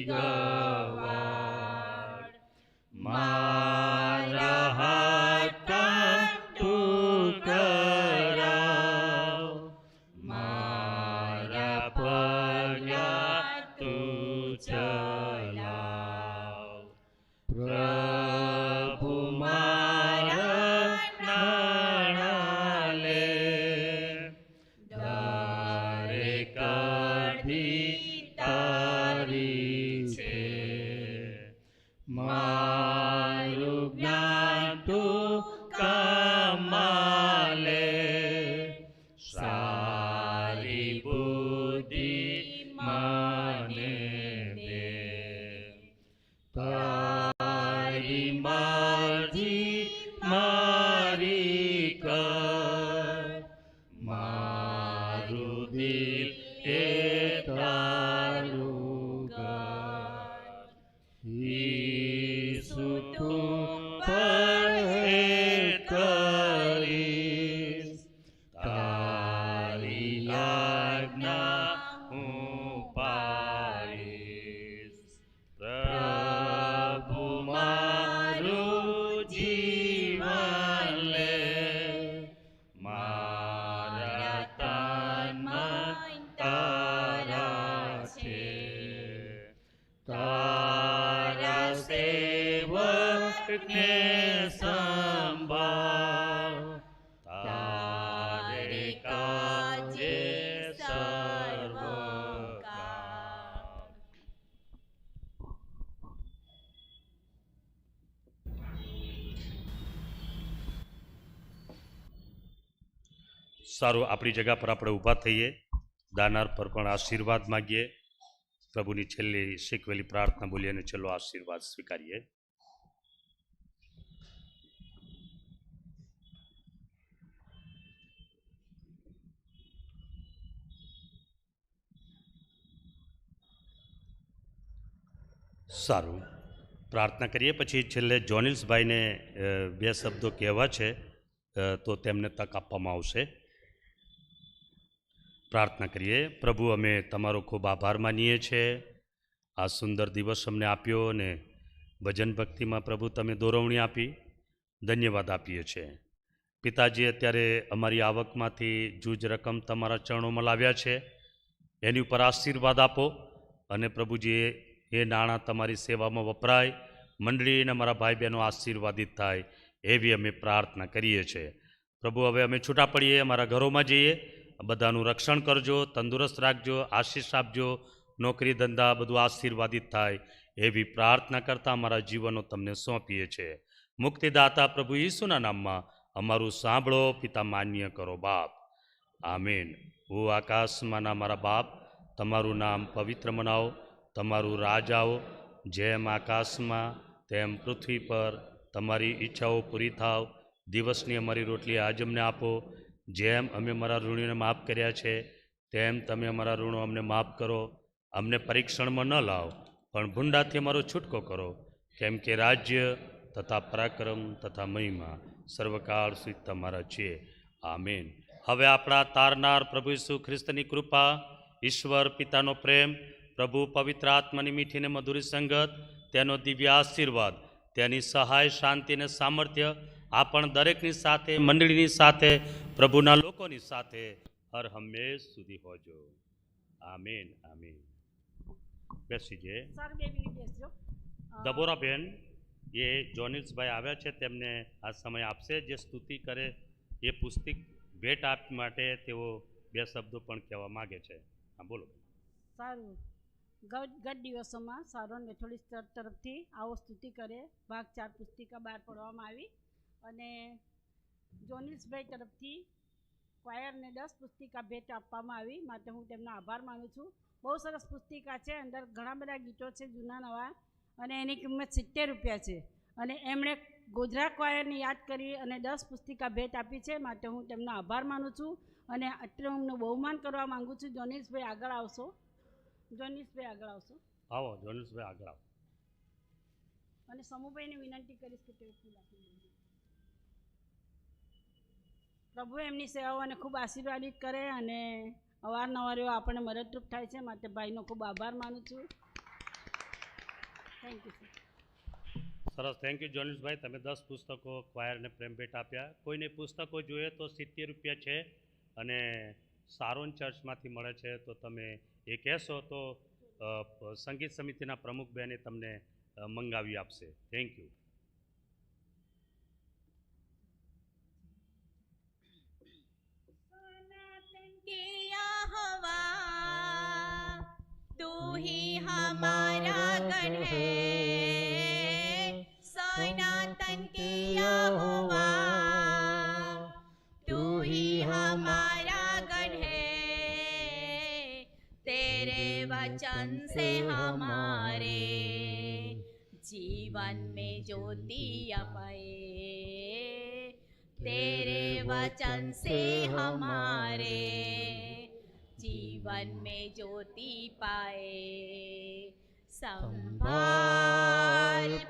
ગવાળ. મારા હાથ તું કરાવ, મારા પગલાં તું ચલાવ. પ્રભુ મારા નાણાં લે, દરેક અરજી તારી છે. મારું જ્ઞાન તું કામમાં લે, સારી બુદ્ધિ મને દે. તારી મરજી મારી કર, મારું દિલ એ તારું ઘર. ઈસુ તું પરહેજ કરીશ, તારી આજ્ઞા હું પાળીશ. પ્રભુ મારું જીવન લે, મારા તન મન તારા છે, તારા સેવકને સંભાળ, તારે કાજે સર્વ કાળ. સારું, આપણી જગ્યા પર આપણે ઊભા થઈએ, દાનાર પર પણ આશીર્વાદ માગીએ, પ્રભુની છેલ્લી શીખવેલી પ્રાર્થના બોલીએ અને છેલ્લો આશીર્વાદ સ્વીકારીએ. સારું, પ્રાર્થના કરીએ. પછી છેલ્લે જોનિલ્સભાઈને બે શબ્દો કહેવા છે, તો તેમને તક આપવામાં આવશે. પ્રાર્થના કરીએ. પ્રભુ, અમે તમારો ખૂબ આભાર માનીએ છીએ. આ સુંદર દિવસ અમને આપ્યો અને ભજન ભક્તિમાં પ્રભુ તમે દોરવણી આપી, ધન્યવાદ આપીએ છીએ. પિતાજી, અત્યારે અમારી આવકમાંથી જૂજ રકમ તમારા ચરણોમાં લાવ્યા છે, એની ઉપર આશીર્વાદ આપો અને પ્રભુજી એ નાણાં તમારી સેવામાં વપરાય, મંડળી અને અમારા ભાઈ બહેનો આશીર્વાદિત થાય એવી અમે પ્રાર્થના કરીએ છીએ. પ્રભુ, હવે અમે છૂટા પડીએ, અમારા ઘરોમાં જઈએ. બધાનું રક્ષણ કરજો, તંદુરસ્ત રાખજો, આશીષ આપજો, નોકરી ધંધા બધું આશીર્વાદિત થાય એવી પ્રાર્થના કરતાં અમારા જીવનો તમને સોંપીએ છીએ. મુક્તિદાતા પ્રભુ ઈસુના નામમાં અમારું સાંભળો, પિતા માન્ય કરો બાપ. આમીન. ઓ આકાશમાંના મારા બાપ, તમારું નામ પવિત્ર મનાવો, તમારું રાજ આવો, જેમ આકાશમાં તેમ પૃથ્વી પર તમારી ઈચ્છાઓ પૂરી થાવ. દિવસની અમારી રોટલી આજ અમને આપો, જેમ અમે અમારા ઋણીઓને માફ કર્યા છે તેમ તમે અમારા ઋણો અમને માફ કરો. અમને પરીક્ષણમાં ન લાવ, પણ ભૂંડાથી અમારો છૂટકો કરો, કેમ કે રાજ્ય તથા પરાક્રમ તથા મહિમા સર્વકાળ સુધી તમારા છે. આમીન. હવે આપણા તારનાર પ્રભુ ઈસુ ખ્રિસ્તની કૃપા, ઈશ્વર પિતાનો પ્રેમ, પ્રભુ પવિત્ર આત્માની મીઠી ને મધુરી સંગત, તેનો દિવ્ય આશીર્વાદ, તેની સહાય, શાંતિ અને સામર્થ્ય આપણ દરેકની સાથે, મંડળીની સાથે, પ્રભુના લોકોની સાથે હર હંમેશ સુધી હોજો. આમીન. આમીન. બેસી જઈએ. દબોરાબેન એ જોનિલ્સભાઈ આવ્યા છે, તેમને આ સમય આપશે. જે સ્તુતિ કરે એ પુસ્તક ભેટ આપવા માટે તેઓ બે શબ્દો પણ કહેવા માગે છે. હા, બોલો. સારું. ગત દિવસોમાં સારોન મેથોડિસ્ટ ચર્ચ તરફથી આવો સ્તુતિ કરે ભાગ 4 પુસ્તિકા બહાર પાડવામાં આવી અને જોનિલ્સભાઈ તરફથી ક્વાયરને 10 પુસ્તિકા ભેટ આપવામાં આવી, માટે હું તેમનો આભાર માનું છું. બહુ સરસ પુસ્તિકા છે, અંદર ઘણા બધા ગીતો છે જૂના નવા, અને એની કિંમત 70 રૂપિયા છે. અને એમણે ગોધરા ક્વાયરને યાદ કરી અને 10 પુસ્તિકા ભેટ આપી છે, માટે હું તેમનો આભાર માનું છું અને અત્યારે હું એમનું બહુમાન કરવા માગું છું. જોનિલ્સભાઈ આગળ આવશો? જોનિલ્સભાઈ આગળ આવશો? આવો જોનિલ્સભાઈ આગળ આવો. અને સમૂહભાઈને વિનંતી કરીશ કે તેઓ ફૂલ આપી દેજો. પ્રભુ એમની સેવાઓને ખૂબ આશીર્વાદિત કરે અને અવારનવાર એવો આપણને મદદરૂપ થાય છે, માટે ભાઈનો ખૂબ આભાર માનું છું. Thank you sir. સરસ, થેન્ક યુ જોનિલ્સભાઈ. તમે 10 પુસ્તકો ક્વાયરને પ્રેમ ભેટ આપ્યા. કોઈને પુસ્તકો જોઈએ તો 70 રૂપિયા છે અને સારોન ચર્ચમાંથી મળે છે, તો તમે એ કહેશો તો સંગીત સમિતિના પ્રમુખ બહેને તમને મંગાવી આપશે. Thank you. तू ही हमारा गढ़ है, सनातन के यहोवा, तू ही हमारा गढ़ है, तेरे वचन से हमारे जीवन में ज्योति अपाए, तेरे वचन से हमारे जीवन में ज्योति पाए. संभाल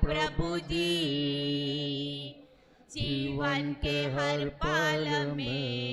प्रभु जी जीवन के हर पल में,